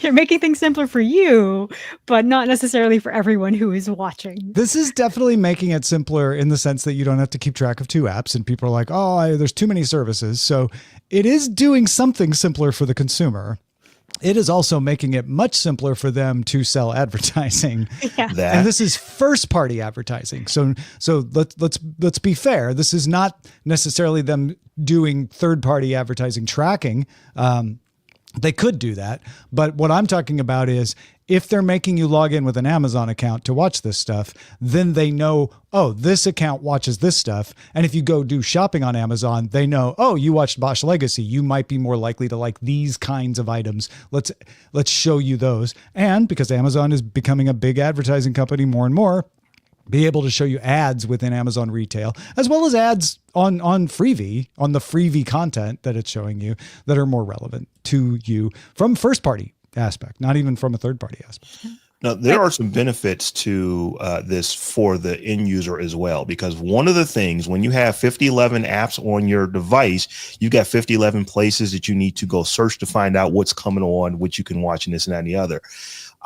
You're making things simpler for you, but not necessarily for everyone who is watching. This is definitely making it simpler in the sense that you don't have to keep track of 2 apps, and people are like, there's too many services. So it is doing something simpler for the consumer. It is also making it much simpler for them to sell advertising. Yeah. And this is first party advertising. So let's be fair. This is not necessarily them doing third party advertising tracking. They could do that. But what I'm talking about is if they're making you log in with an Amazon account to watch this stuff, then they know, this account watches this stuff. And if you go do shopping on Amazon, they know, you watched Bosch Legacy. You might be more likely to like these kinds of items. Let's show you those. And because Amazon is becoming a big advertising company more and more, be able to show you ads within Amazon retail, as well as ads on Freevee, on the Freevee content that it's showing you that are more relevant to you from first party aspect, not even from a third party aspect. Now, there are some benefits to this for the end user as well, because one of the things when you have 5011 apps on your device, you got 5011 places that you need to go search to find out what's coming on, which you can watch, and this and that and the other.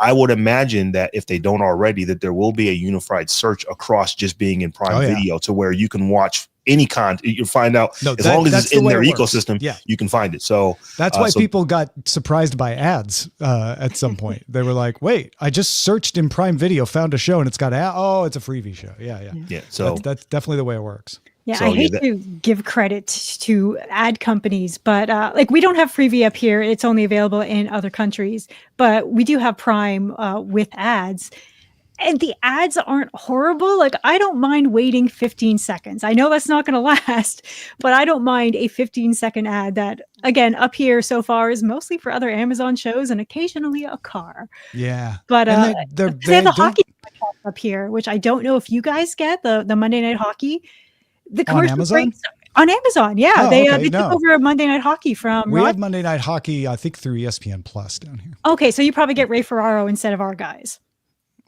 I would imagine that if they don't already, that there will be a unified search across just being in Prime Video to where you can watch any content. You find out as long as it's in their ecosystem, you can find it. So that's why people got surprised by ads at some point. They were like, wait, I just searched in Prime Video, found a show, and it's got oh, it's a freebie show. Yeah. So that's definitely the way it works. Yeah, so, I hate to give credit to ad companies, but like we don't have Freevee up here. It's only available in other countries, but we do have Prime with ads. And the ads aren't horrible. Like, I don't mind waiting 15 seconds. I know that's not going to last, but I don't mind a 15-second ad that, again, up here so far is mostly for other Amazon shows and occasionally a car. Yeah. But they have the hockey up here, which I don't know if you guys get, the Monday Night Hockey. The commercial breaks on Amazon. Yeah. They took over Monday Night Hockey from We have Monday Night Hockey, I think, through ESPN Plus down here. Okay, so you probably get Ray Ferraro instead of our guys.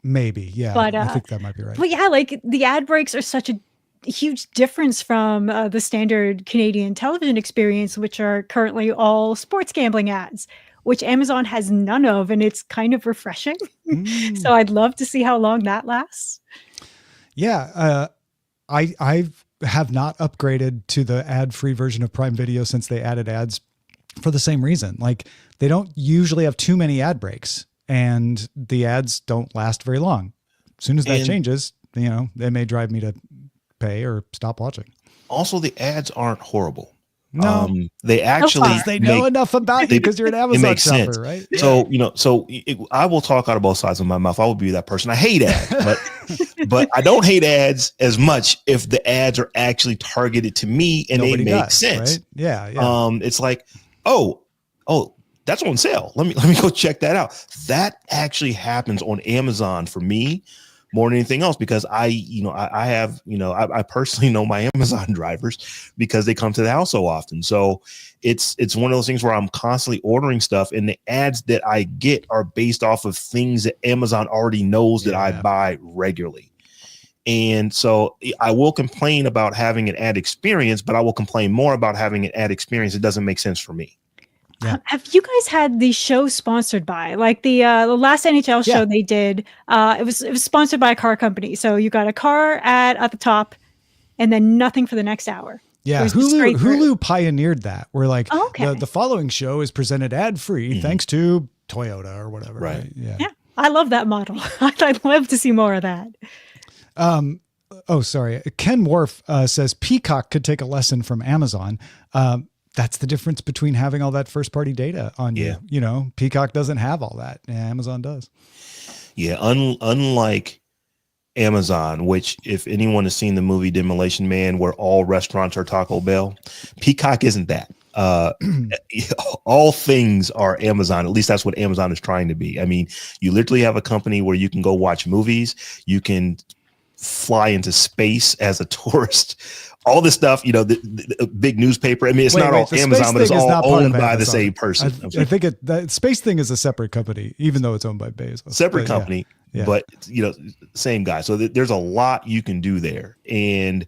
Maybe, yeah. But, I think that might be right. But yeah, like the ad breaks are such a huge difference from the standard Canadian television experience, which are currently all sports gambling ads, which Amazon has none of, and it's kind of refreshing. So I'd love to see how long that lasts. Yeah, I have not upgraded to the ad-free version of Prime Video since they added ads for the same reason. Like, they don't usually have too many ad breaks, and the ads don't last very long. As soon as that changes, they may drive me to pay or stop watching. Also, the ads aren't horrible. No, they actually they know enough about you because you're an Amazon shopper, right? So I will talk out of both sides of my mouth. I will be that person. I hate ads, but I don't hate ads as much if the ads are actually targeted to me and they make sense. Right? Yeah. It's like, oh, that's on sale. Let me go check that out. That actually happens on Amazon for me more than anything else, because I personally know my Amazon drivers because they come to the house so often. So it's one of those things where I'm constantly ordering stuff, and the ads that I get are based off of things that Amazon already knows that I buy regularly. And so I will complain about having an ad experience, but I will complain more about having an ad experience that doesn't make sense for me. Yeah. Have you guys had the show sponsored by, like the last NHL show they did? It was sponsored by a car company. So you got a car ad at the top, and then nothing for the next hour. Yeah, Hulu pioneered that. Where like the following show is presented ad free thanks to Toyota or whatever. Right. Yeah. I love that model. I'd love to see more of that. Oh, sorry. Ken Worf says Peacock could take a lesson from Amazon. That's the difference between having all that first party data on you. Peacock doesn't have all that. Amazon does. Yeah. Unlike Amazon, which if anyone has seen the movie Demolition Man, where all restaurants are Taco Bell, Peacock isn't that. All things are Amazon. At least that's what Amazon is trying to be. I mean, you literally have a company where you can go watch movies. You can fly into space as a tourist. All this stuff, the big newspaper. I mean, it's not all Amazon, but it's all owned by the same person. I think the space thing is a separate company, even though it's owned by Bezos. Separate company, but same guy. So there's a lot you can do there. And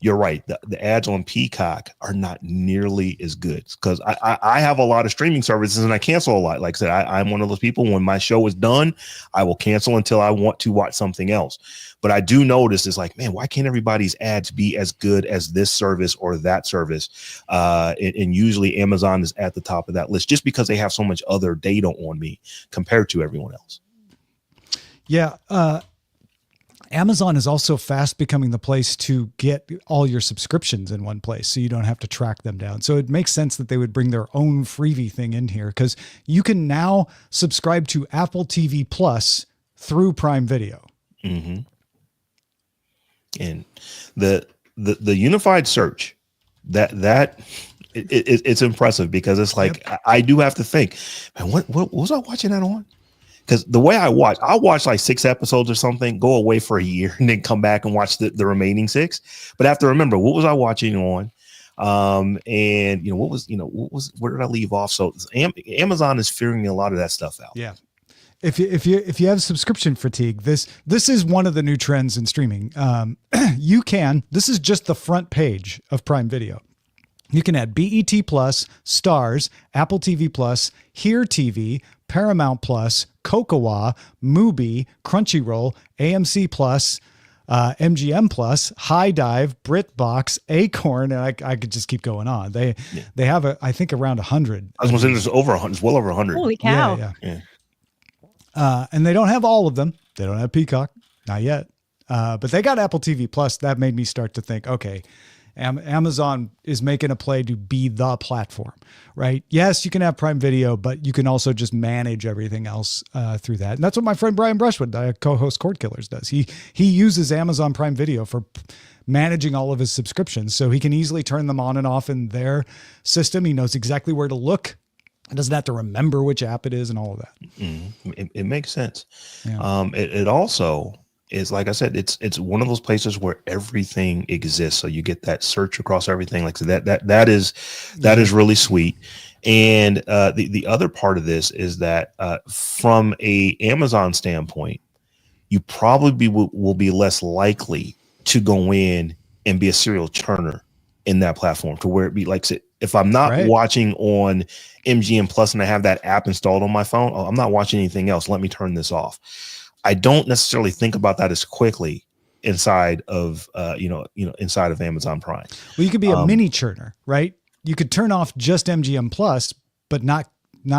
you're right. The ads on Peacock are not nearly as good, because I have a lot of streaming services and I cancel a lot. Like I said, I'm one of those people, when my show is done, I will cancel until I want to watch something else. But I do notice it's like, man, why can't everybody's ads be as good as this service or that service? And usually Amazon is at the top of that list just because they have so much other data on me compared to everyone else. Yeah. Amazon is also fast becoming the place to get all your subscriptions in one place, so you don't have to track them down. So it makes sense that they would bring their own freebie thing in here, because you can now subscribe to Apple TV Plus through Prime Video. Mm-hmm. And the unified search, it's impressive, because it's like, I do have to think, man, what was I watching that on? Because the way I'll watch like 6 episodes or something, go away for a year, and then come back and watch the remaining 6. But I have to remember, what was I watching on? And where did I leave off? So Amazon is figuring a lot of that stuff out. Yeah. if you have subscription fatigue, this is one of the new trends in streaming. This is just the front page of Prime Video. You can add BET Plus, Stars, Apple TV Plus, Here TV, Paramount Plus, Kokowa, Mubi, Crunchyroll, AMC Plus, MGM Plus, High Dive, BritBox, Acorn, and I could just keep going on. They have I think around 100. I was going to say there's over 100. It's well over 100. Holy cow! Yeah. And they don't have all of them. They don't have Peacock, not yet. But they got Apple TV Plus. That made me start to think, okay, Amazon is making a play to be the platform, right? Yes, you can have Prime Video, but you can also just manage everything else through that. And that's what my friend Brian Brushwood, co-host Cord Killers, does. He uses Amazon Prime Video for managing all of his subscriptions, so he can easily turn them on and off in their system. He knows exactly where to look. He doesn't have to remember which app it is and all of that. It makes sense. Yeah. It also is, like I said, it's one of those places where everything exists. So you get that search across everything. Like so that is really sweet. And the other part of this is that from a Amazon standpoint, you probably will be less likely to go in and be a serial churner in that platform, to where it be like, if I'm not watching on MGM Plus and I have that app installed on my phone, I'm not watching anything else. Let me turn this off. I don't necessarily think about that as quickly inside of inside of Amazon Prime. Well, you could be a mini churner, right? You could turn off just MGM Plus, but not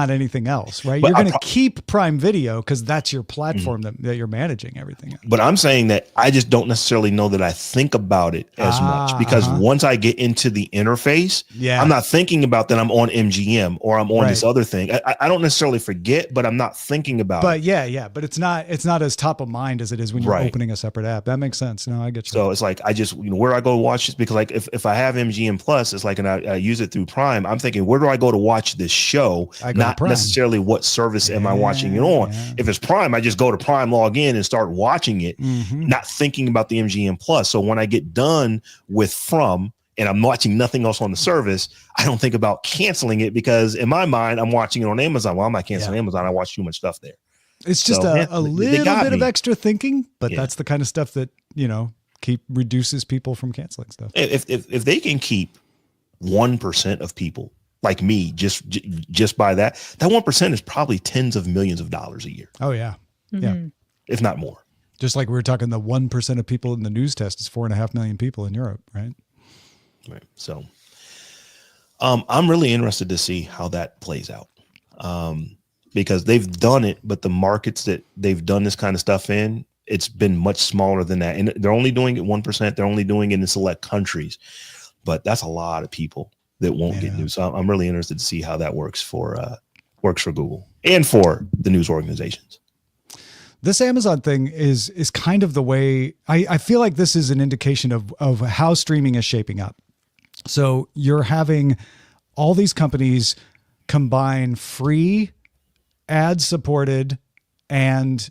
anything else, right? You're going to keep Prime Video because that's your platform that you're managing everything on. But I'm saying that I just don't necessarily know that I think about it as much, because once I get into the interface, I'm not thinking about that I'm on MGM or I'm on this other thing. I don't necessarily forget, but I'm not thinking about it. But it's not as top of mind as it is when you're opening a separate app. That makes sense. No, I get you. So it's like, I just, where I go to watch this, because like if I have MGM Plus, it's like, and I use it through Prime, I'm thinking, where do I go to watch this show? Not necessarily what service am I watching it on. If it's Prime, I just go to Prime, log in and start watching it, not thinking about the MGM Plus. So when I get done with From and I'm watching nothing else on the service, I don't think about canceling it, because in my mind, I'm watching it on Amazon. Well, I'm not canceling Amazon. I watch too much stuff there. It's just a little bit of extra thinking, but that's the kind of stuff that, reduces people from canceling stuff. If they can keep 1% of people like me, just by that 1% is probably tens of millions of dollars a year. Oh yeah. Yeah. If not more. Just like we were talking, the 1% of people in the news test is 4.5 million people in Europe. Right. So, I'm really interested to see how that plays out. Because they've done it, but the markets that they've done this kind of stuff in, it's been much smaller than that. And they're only doing it 1%. They're only doing it in select countries, but that's a lot of people that won't get news. So I'm really interested to see how that works for Google and for the news organizations. This Amazon thing is kind of the way I feel like this is an indication of how streaming is shaping up. So you're having all these companies combine free, ad supported, and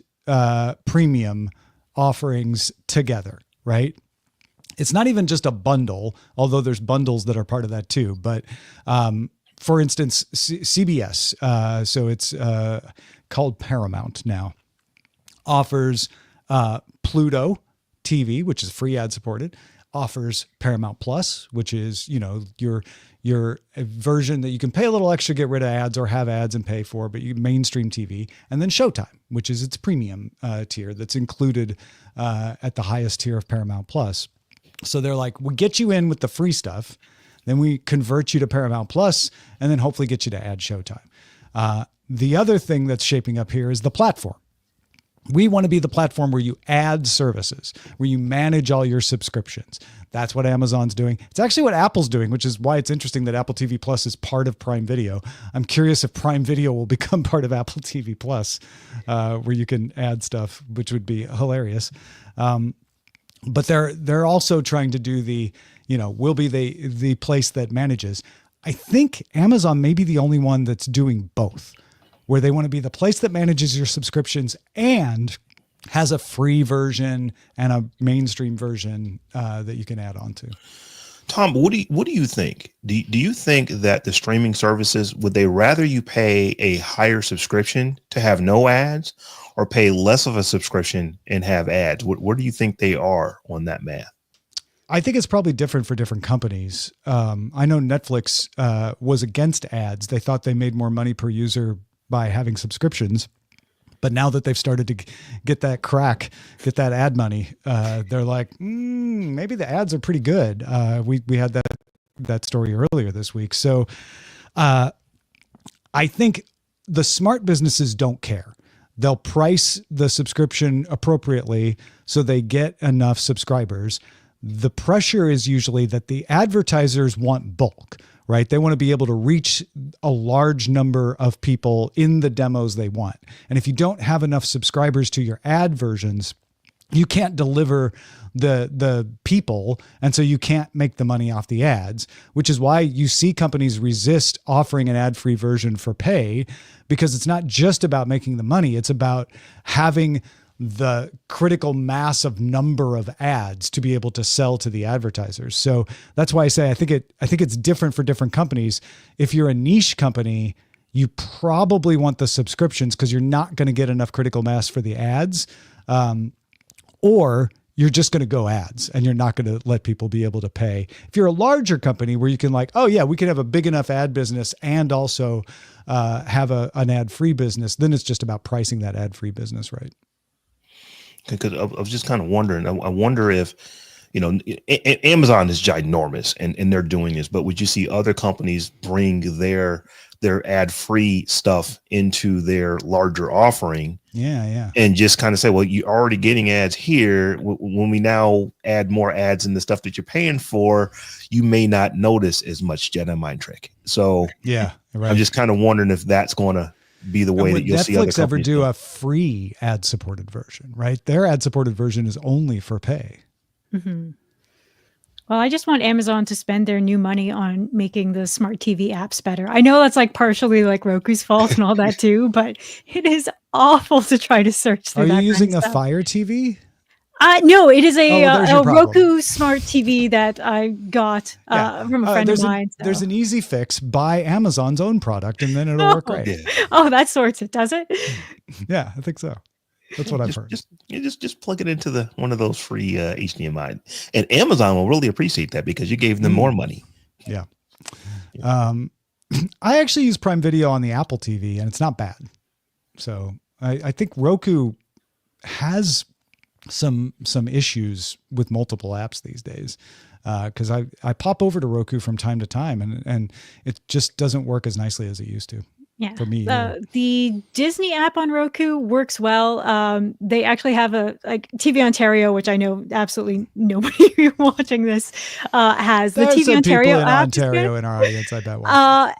premium offerings together, right? It's not even just a bundle, although there's bundles that are part of that too. But for instance, CBS, so it's called Paramount now, offers Pluto TV, which is free ad supported, offers Paramount Plus, which is, your version that you can pay a little extra, get rid of ads, or have ads and pay for, but you mainstream TV, and then Showtime, which is its premium tier that's included at the highest tier of Paramount Plus. So they're like, we get you in with the free stuff, then we convert you to Paramount Plus, and then hopefully get you to add Showtime. The other thing that's shaping up here is the platform. We want to be the platform where you add services, where you manage all your subscriptions. That's what Amazon's doing. It's actually what Apple's doing, which is why it's interesting that Apple TV Plus is part of Prime Video. I'm curious if Prime Video will become part of Apple TV Plus, where you can add stuff, which would be hilarious. But they're also trying to do we'll be the place that manages. I think Amazon may be the only one that's doing both, where they want to be the place that manages your subscriptions and has a free version and a mainstream version that you can add on to. Tom, what do you think? Do you think that the streaming services, would they rather you pay a higher subscription to have no ads, or pay less of a subscription and have ads? Where do you think they are on that math? I think it's probably different for different companies. I know Netflix was against ads. They thought they made more money per user by having subscriptions. But now that they've started to get that get that ad money, they're like, maybe the ads are pretty good. We had that story earlier this week. So I think the smart businesses don't care. They'll price the subscription appropriately so they get enough subscribers. The pressure is usually that the advertisers want bulk, right? They want to be able to reach a large number of people in the demos they want. And if you don't have enough subscribers to your ad versions, you can't deliver the people. And so you can't make the money off the ads, which is why you see companies resist offering an ad-free version for pay, because it's not just about making the money. It's about having the critical mass of number of ads to be able to sell to the advertisers. So that's why I say I think it's different for different companies. If you're a niche company, you probably want the subscriptions because you're not going to get enough critical mass for the ads, or you're just going to go ads and you're not going to let people be able to pay. If you're a larger company where you can like, oh yeah, we can have a big enough ad business and also have an ad-free business, then it's just about pricing that ad-free business right. Because I was just kind of wondering. I wonder if, Amazon is ginormous and they're doing this, but would you see other companies bring their ad-free stuff into their larger offering? Yeah. And just kind of say, well, you're already getting ads here. When we now add more ads in the stuff that you're paying for, you may not notice as much Jedi mind trick. So yeah, right. I'm just kind of wondering if that's going to be the way that you'll see other companies ever do do. a free ad-supported version, right? Their ad-supported version is only for pay. Mm-hmm. Well, I just want Amazon to spend their new money on making the smart TV apps better. I know that's like partially like Roku's fault and all that too, but it is awful to try to search through Are that you using kind a of stuff. Fire TV? No, it is there's a your problem. Roku smart TV that I got from a friend of mine. There's an easy fix. Buy Amazon's own product and then it'll work great. Yeah. Oh, that sorts it, does it? Yeah, I think so. That's what I've heard. Just plug it into one of those free HDMI, and Amazon will really appreciate that because you gave them more money. Yeah. I actually use Prime Video on the Apple TV and it's not bad. So I think Roku has some issues with multiple apps these days. Cause I pop over to Roku from time to time and it just doesn't work as nicely as it used to. Yeah. For me. The Disney app on Roku works well. They actually have TV Ontario, which I know absolutely nobody watching this has. The There's TV some Ontario people in app Ontario in our audience, I bet.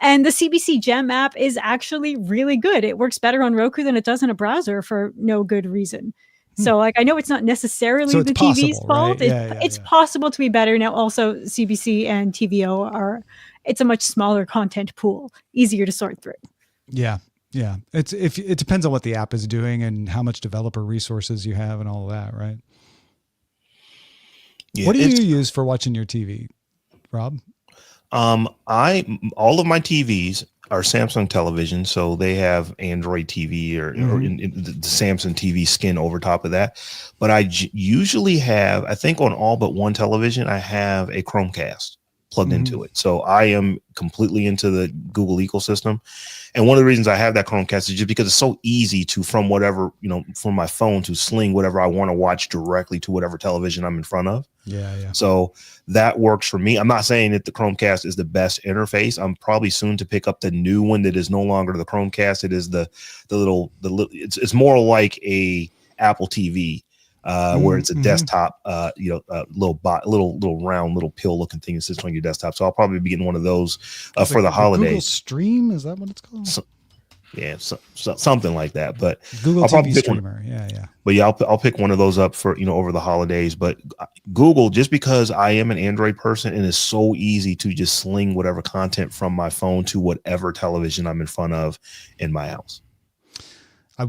and the CBC Gem app is actually really good. It works better on Roku than it does in a browser for no good reason. So I know it's not necessarily So it's the TV's possible, fault. right? It's possible to be better. Now also CBC and TVO it's a much smaller content pool, easier to sort through. Yeah. It depends on what the app is doing and how much developer resources you have and all of that, right? Yeah, what do you use for watching your TV, Rob? All of my TVs are Samsung television, so they have Android TV or in the Samsung TV skin over top of that. But I usually have, I think on all but one television, I have a Chromecast plugged into it. So I am completely into the Google ecosystem. And one of the reasons I have that Chromecast is just because it's so easy to, from my phone, to sling whatever I want to watch directly to whatever television I'm in front of. Yeah. So that works for me. I'm not saying that the Chromecast is the best interface. I'm probably soon to pick up the new one that is no longer the Chromecast. It is the little, it's more like a Apple TV. Where it's a desktop, little round, little pill looking thing that sits on your desktop. So I'll probably be getting one of those for the holidays. Google Stream, is that what it's called? Something like that. But Google I'll TV streamer. Yeah. But yeah, I'll pick one of those up for over the holidays. But Google, just because I am an Android person and it's so easy to just sling whatever content from my phone to whatever television I'm in front of in my house.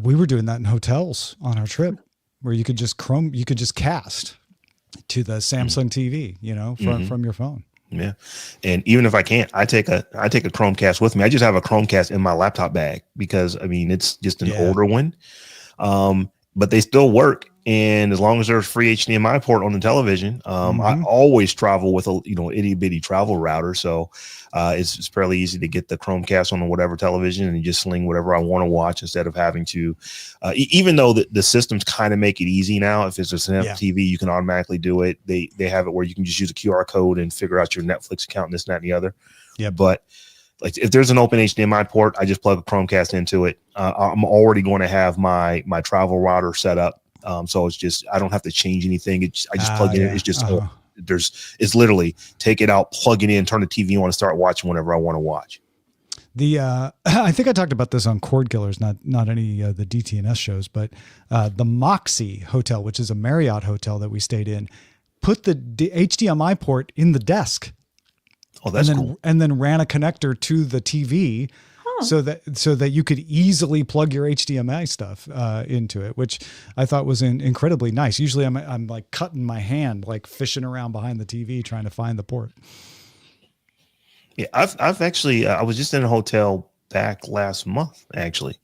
We were doing that in hotels on our trip, where you could just cast to the Samsung TV, from your phone. Yeah. And even if I can't, I take a Chromecast with me. I just have a Chromecast in my laptop bag because I mean, it's just an older one. But they still work. And as long as there's free HDMI port on the television, I always travel with a, itty bitty travel router. So it's fairly easy to get the Chromecast on whatever television and just sling whatever I want to watch instead of having to, even though the systems kind of make it easy now. If it's just an TV, you can automatically do it. They have it where you can just use a QR code and figure out your Netflix account and this, that, and the other. Yeah. But like if there's an open HDMI port, I just plug a Chromecast into it. I'm already going to have my travel router set up. So it's just, I don't have to change anything. I just plug it in. It's just, it's literally take it out, plug it in, turn the TV on and start watching whenever I want to watch. I think I talked about this on Cord Killers, not any of the DTNS shows, but the Moxie Hotel, which is a Marriott hotel that we stayed in, put the HDMI port in the desk. Oh, that's cool. And then ran a connector to the TV so that you could easily plug your HDMI stuff into it, which I thought was incredibly nice. Usually I'm like cutting my hand, like fishing around behind the TV trying to find the port. Yeah, I've actually I was just in a hotel back last month actually,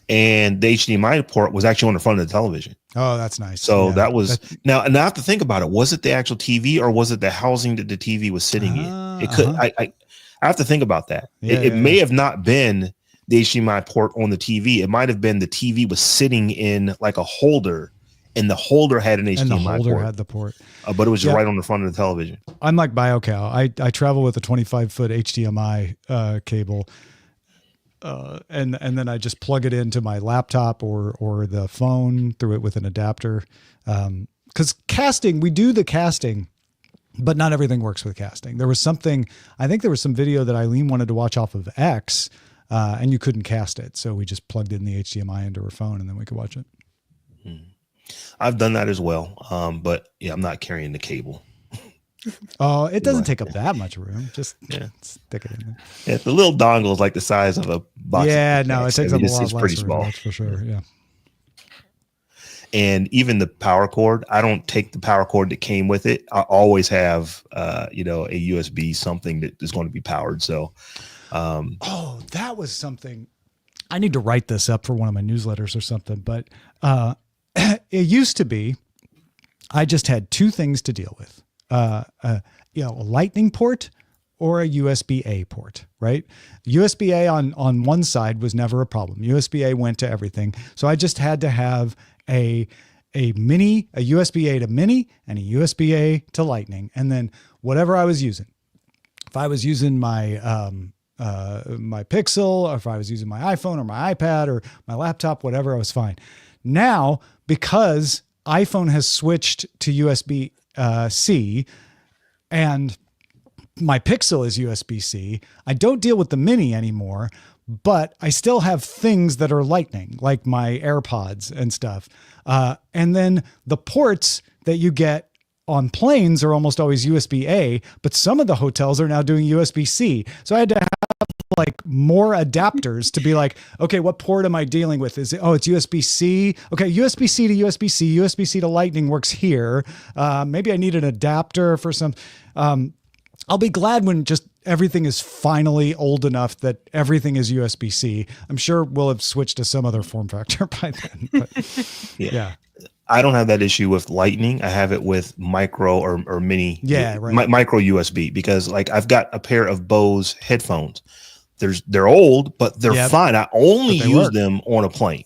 and the HDMI port was actually on the front of the television. Oh, that's nice. So that was now I have to think about it. Was it the actual TV or was it the housing that the TV was sitting in? It could. I have to think about that. It may have not been the HDMI port on the TV. It might have been the TV was sitting in like a holder, and the holder had an HDMI and the holder port. Had the port, but it was just right on the front of the television. I'm like BioCow. I travel with a 25-foot HDMI cable. And then I just plug it into my laptop or the phone through it with an adapter. Cause casting, we do the casting, but not everything works with casting. I think there was some video that Eileen wanted to watch off of X, and you couldn't cast it. So we just plugged in the HDMI into her phone and then we could watch it. I've done that as well. But yeah, I'm not carrying the cable. Oh, it doesn't take up that much room. Just stick it in there. Yeah, the little dongle is like the size of a box. Yeah, no, it takes up a lot it's less pretty room, small. that's for sure. Yeah. And even the power cord, I don't take the power cord that came with it. I always have, a USB, something that is going to be powered. So, that was something. I need to write this up for one of my newsletters or something. But it used to be, I just had two things to deal with. A lightning port or a USB-A port, right? USB-A on one side was never a problem. USB-A went to everything. So I just had to have a USB-A to mini and a USB-A to lightning. And then whatever I was using, if I was using my Pixel, or if I was using my iPhone or my iPad or my laptop, whatever, I was fine. Now, because iPhone has switched to USB-C and my Pixel is USB-C, I don't deal with the mini anymore, but I still have things that are lightning, like my AirPods and stuff. And then the ports that you get on planes are almost always USB-A, but some of the hotels are now doing USB-C. So I had to have like more adapters to be like, okay, what port am I dealing with? It's USB-C. Okay, USB-C to USB-C, USB-C to lightning works here. Maybe I need an adapter for some. I'll be glad when just everything is finally old enough that everything is USB-C. I'm sure we'll have switched to some other form factor by then. But yeah. I don't have that issue with lightning. I have it with micro or mini, micro USB, because like I've got a pair of Bose headphones. They're old, but they're fine. I only use them on a plane.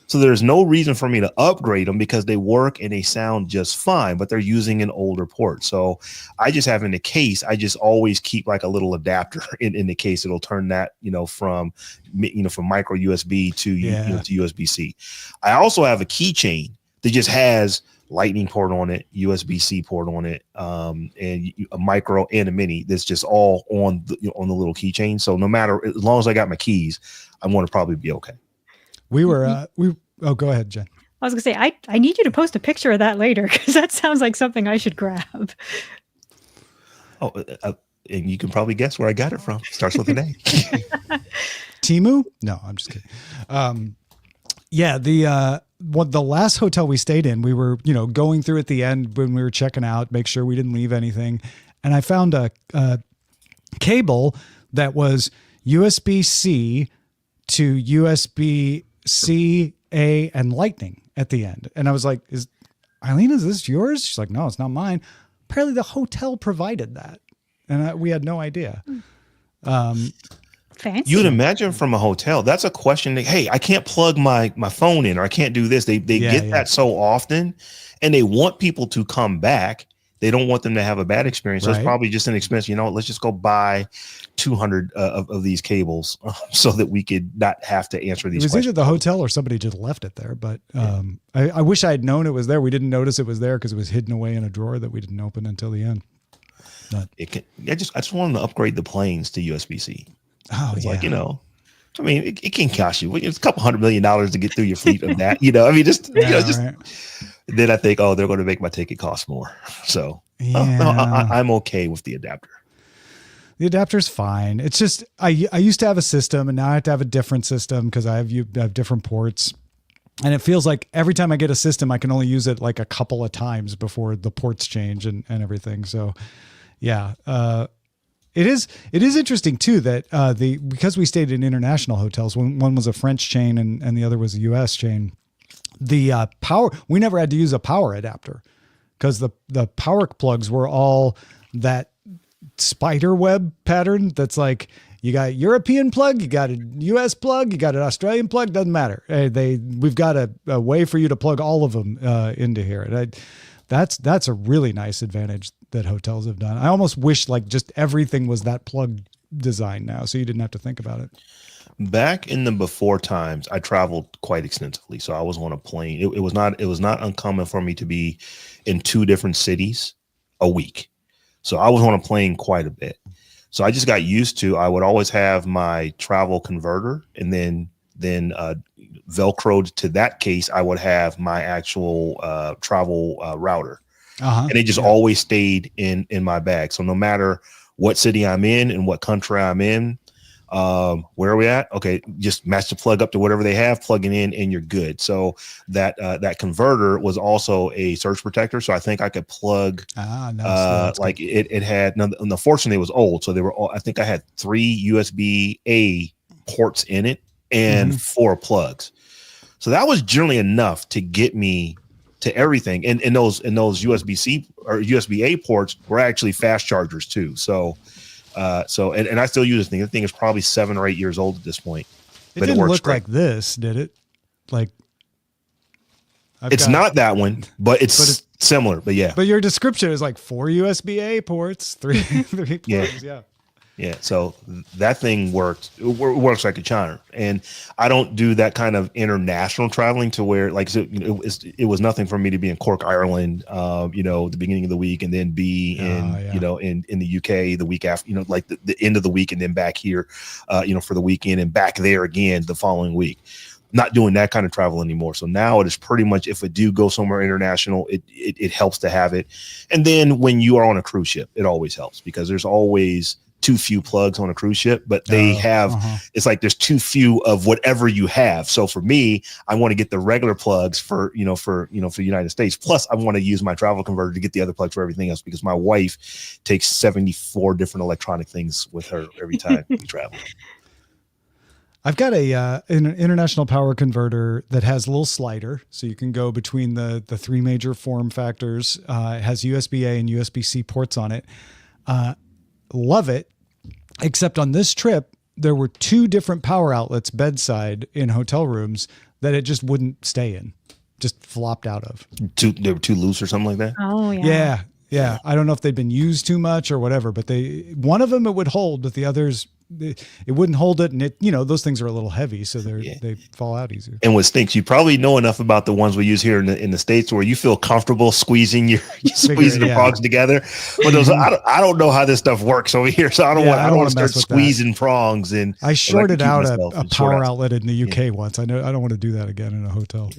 So there's no reason for me to upgrade them because they work and they sound just fine, but they're using an older port. So I just have in the case, I just always keep like a little adapter in the case. It'll turn that, from micro USB to USB-C. I also have a keychain that just has lightning port on it, USB-C port on it, and a micro and a mini. That's just all on the little keychain. So no matter, as long as I got my keys, I'm going to probably be okay. Go ahead, Jen. I was gonna say, I need you to post a picture of that later because that sounds like something I should grab. Oh, and you can probably guess where I got it from. Starts with an A. Temu? No, I'm just kidding. The last hotel we stayed in, we were, going through at the end when we were checking out, make sure we didn't leave anything. and I found a cable that was USB-C to USB-C, A, and Lightning at the end. And I was like, Eileen, is this yours? She's like, no, it's not mine. Apparently the hotel provided that. And we had no idea. Fancy. You'd imagine from a hotel, that's a question that, hey, I can't plug my phone in, or I can't do this. They get that so often, and they want people to come back. They don't want them to have a bad experience. So it's probably just an expense. You know, let's just go buy 200 of these cables so that we could not have to answer these questions. It was either the hotel or somebody just left it there. But I wish I had known it was there. We didn't notice it was there because it was hidden away in a drawer that we didn't open until the end. But I just wanted to upgrade the planes to USB-C. Oh, it's like, you know, I mean, it can cost you. It's a couple $100 million to get through your fleet of that. You know, I mean, Then I think, they're going to make my ticket cost more. So I'm okay with the adapter. The adapter's fine. It's just I used to have a system, and now I have to have a different system because I have different ports. And it feels like every time I get a system, I can only use it like a couple of times before the ports change and everything. So, yeah. It is interesting too that because we stayed in international hotels, one was a French chain and the other was a US chain, the power, we never had to use a power adapter because the power plugs were all that spider web pattern. That's like, you got a European plug, you got a US plug, you got an Australian plug, doesn't matter. We've got a way for you to plug all of them into here. And that's a really nice advantage that hotels have done. I almost wish like just everything was that plug design now, so you didn't have to think about it. Back in the before times, I traveled quite extensively. So I was on a plane. It was not uncommon for me to be in 2 different cities a week. So I was on a plane quite a bit. So I just got used to, I would always have my travel converter, and then Velcroed to that case, I would have my actual travel router. And it just always stayed in my bag. So no matter what city I'm in and what country I'm in, where are we at? Okay, just match the plug up to whatever they have, plug it in, and you're good. So that converter was also a surge protector. So I think I could plug like it had. Unfortunately, it was old, so they were all. I think I had 3 USB-A ports in it and 4 plugs. So that was generally enough to get me to everything. And those USB-C or USB-A ports were actually fast chargers too. So and I still use this thing. The thing is probably 7 or 8 years old at this point. It didn't look like this, did it? Like it's not that one, but it's similar. But yeah. But your description is like 4 USB-A ports, 3 plugs. Yeah. So that thing works. It works like a charm. And I don't do that kind of international traveling to where, like, it was nothing for me to be in Cork, Ireland, the beginning of the week, and then be in the UK the week after, like the end of the week, and then back here, for the weekend, and back there again the following week. Not doing that kind of travel anymore. So now it is pretty much, if I do go somewhere international, it helps to have it. And then when you are on a cruise ship, it always helps because there's always too few plugs on a cruise ship, but they have, it's like there's too few of whatever you have. So for me, I want to get the regular plugs for the United States. Plus I want to use my travel converter to get the other plugs for everything else, because my wife takes 74 different electronic things with her every time we travel. I've got an international power converter that has a little slider, so you can go between the 3 major form factors. It has USB-A and USB-C ports on it. Love it, except on this trip, there were 2 different power outlets bedside in hotel rooms that it just wouldn't stay in, just flopped out of. They were too loose or something like that? Oh, yeah. Yeah. I don't know if they'd been used too much or whatever, but one of them it would hold, but the others, it wouldn't hold it. And those things are a little heavy, so they fall out easier. And what stinks, you probably know enough about the ones we use here in the States where you feel comfortable squeezing the prongs together. But those, I don't know how this stuff works over here, so I don't want to start squeezing prongs. And I shorted out a power outlet in the UK once. I don't want to do that again in a hotel.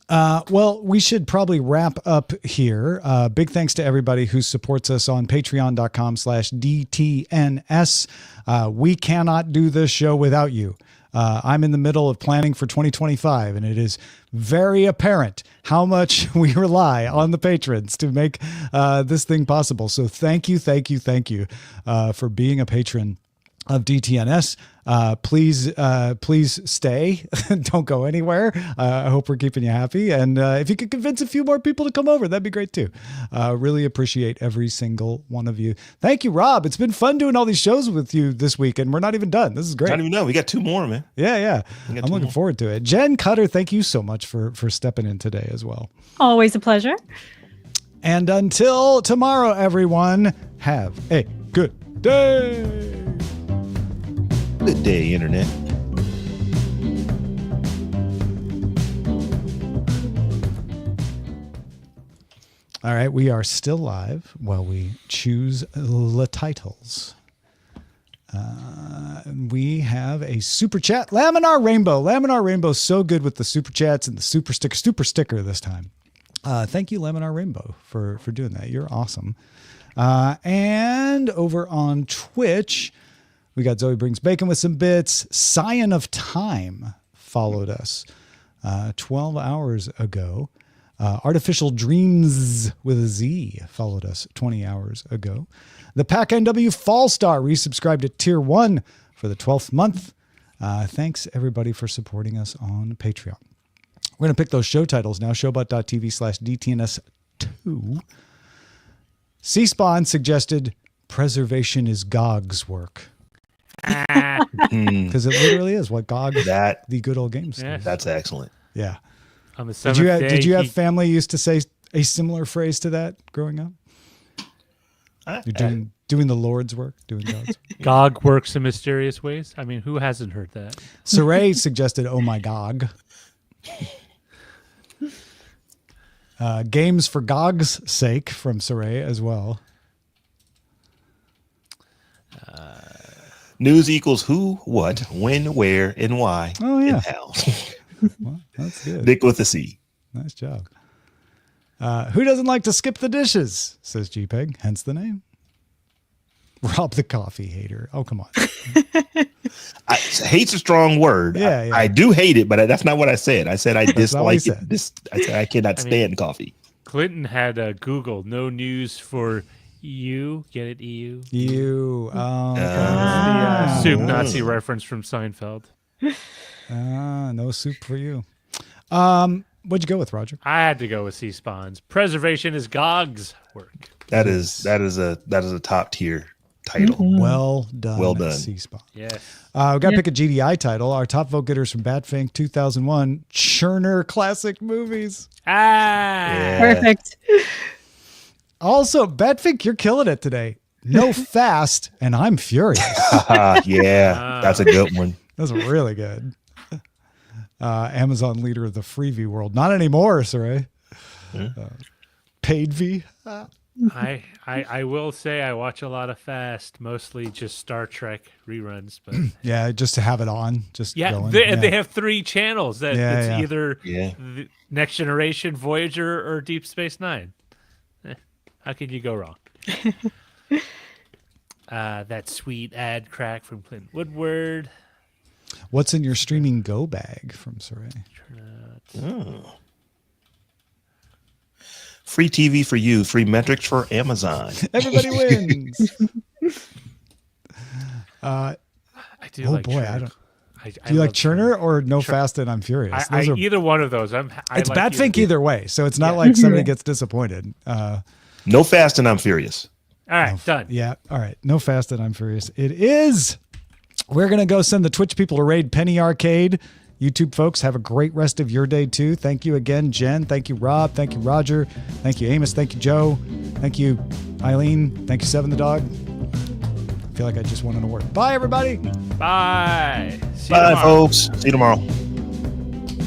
Well, we should probably wrap up here. Big thanks to everybody who supports us on patreon.com/DTNS. We cannot do this show without you. I'm in the middle of planning for 2025, and it is very apparent how much we rely on the patrons to make this thing possible. So thank you for being a patron of DTNS. Please stay. Don't go anywhere. I hope we're keeping you happy. And if you could convince a few more people to come over, that'd be great too. Really appreciate every single one of you. Thank you, Rob. It's been fun doing all these shows with you this week, and we're not even done. This is great. I don't even know. We got 2 more, man. Yeah. I'm looking forward to it. Jenn Cutter, thank you so much for stepping in today as well. Always a pleasure. And until tomorrow, everyone, have a good day. Good day, Internet. All right, we are still live while we choose the titles. We have a super chat. Laminar Rainbow. Laminar Rainbow is so good with the super chats and the super sticker this time. Thank you, Laminar Rainbow, for doing that. You're awesome. And over on Twitch, we got Zoe Brings Bacon with some bits. Scion of Time followed us 12 hours ago. Artificial Dreams with a Z followed us 20 hours ago. The Pack NW Fall Star resubscribed to Tier 1 for the 12th month. Thanks, everybody, for supporting us on Patreon. We're going to pick those show titles now. Showbot.tv/DTNS2. C-Spawn suggested Preservation is GOG's work. Because it literally is what GOG, the good old games. Yeah. That's excellent. Yeah. On the Did you have family used to say a similar phrase to that growing up? You're doing the Lord's work, doing God's work. GOG works in mysterious ways. I mean, who hasn't heard that? Saray suggested "Oh my GOG." Games for GOG's sake from Saray as well. News equals who, what, when, where, and why. Oh, yeah. And how. Well, that's good. Dick with a C. Nice job. Who doesn't like to skip the dishes, says GPEG, hence the name. Rob the coffee hater. Oh, come on. Hate's a strong word. Yeah. I do hate it, but that's not what I said. I said I dislike it. I said I cannot stand coffee. Clinton had Google, no news for EU. Get it, EU? You. The soup Nazi reference from Seinfeld. No soup for you. What'd you go with, Roger? I had to go with C-Spawn's. Preservation is GOG's work. That is a top tier title. Mm-hmm. Well done. C-Spawn. Yes. We got to pick a GDI title. Our top vote getters from Batfink 2001, Churner Classic Movies. Perfect. Also, Batfink, you're killing it today. No Fast, and I'm Furious. Yeah, that's a good one. That's really good. Amazon leader of the freebie world. Not anymore, Saray. Paid V. I will say I watch a lot of Fast, mostly just Star Trek reruns. But yeah, just to have it on. Just going. They have 3 channels. It's either the Next Generation, Voyager, or Deep Space Nine. How could you go wrong? That sweet ad crack from Clint Woodward. What's in your streaming go bag from Saray? Free TV for you, free metrics for Amazon. Everybody wins. I do. Oh like boy, Churner. I don't. I Do you like Churner or No Churner. Fast and I'm Furious? Either one of those. It's like Batfink either way, so it's not like somebody gets disappointed. No Fast and I'm Furious. All right, done. Yeah, all right. No Fast and I'm Furious. It is. We're going to go send the Twitch people to raid Penny Arcade. YouTube folks, have a great rest of your day too. Thank you again, Jen. Thank you, Rob. Thank you, Roger. Thank you, Amos. Thank you, Joe. Thank you, Eileen. Thank you, Seven the Dog. I feel like I just won an award. Bye, everybody. Bye. See you Bye, tomorrow. folks. See you tomorrow.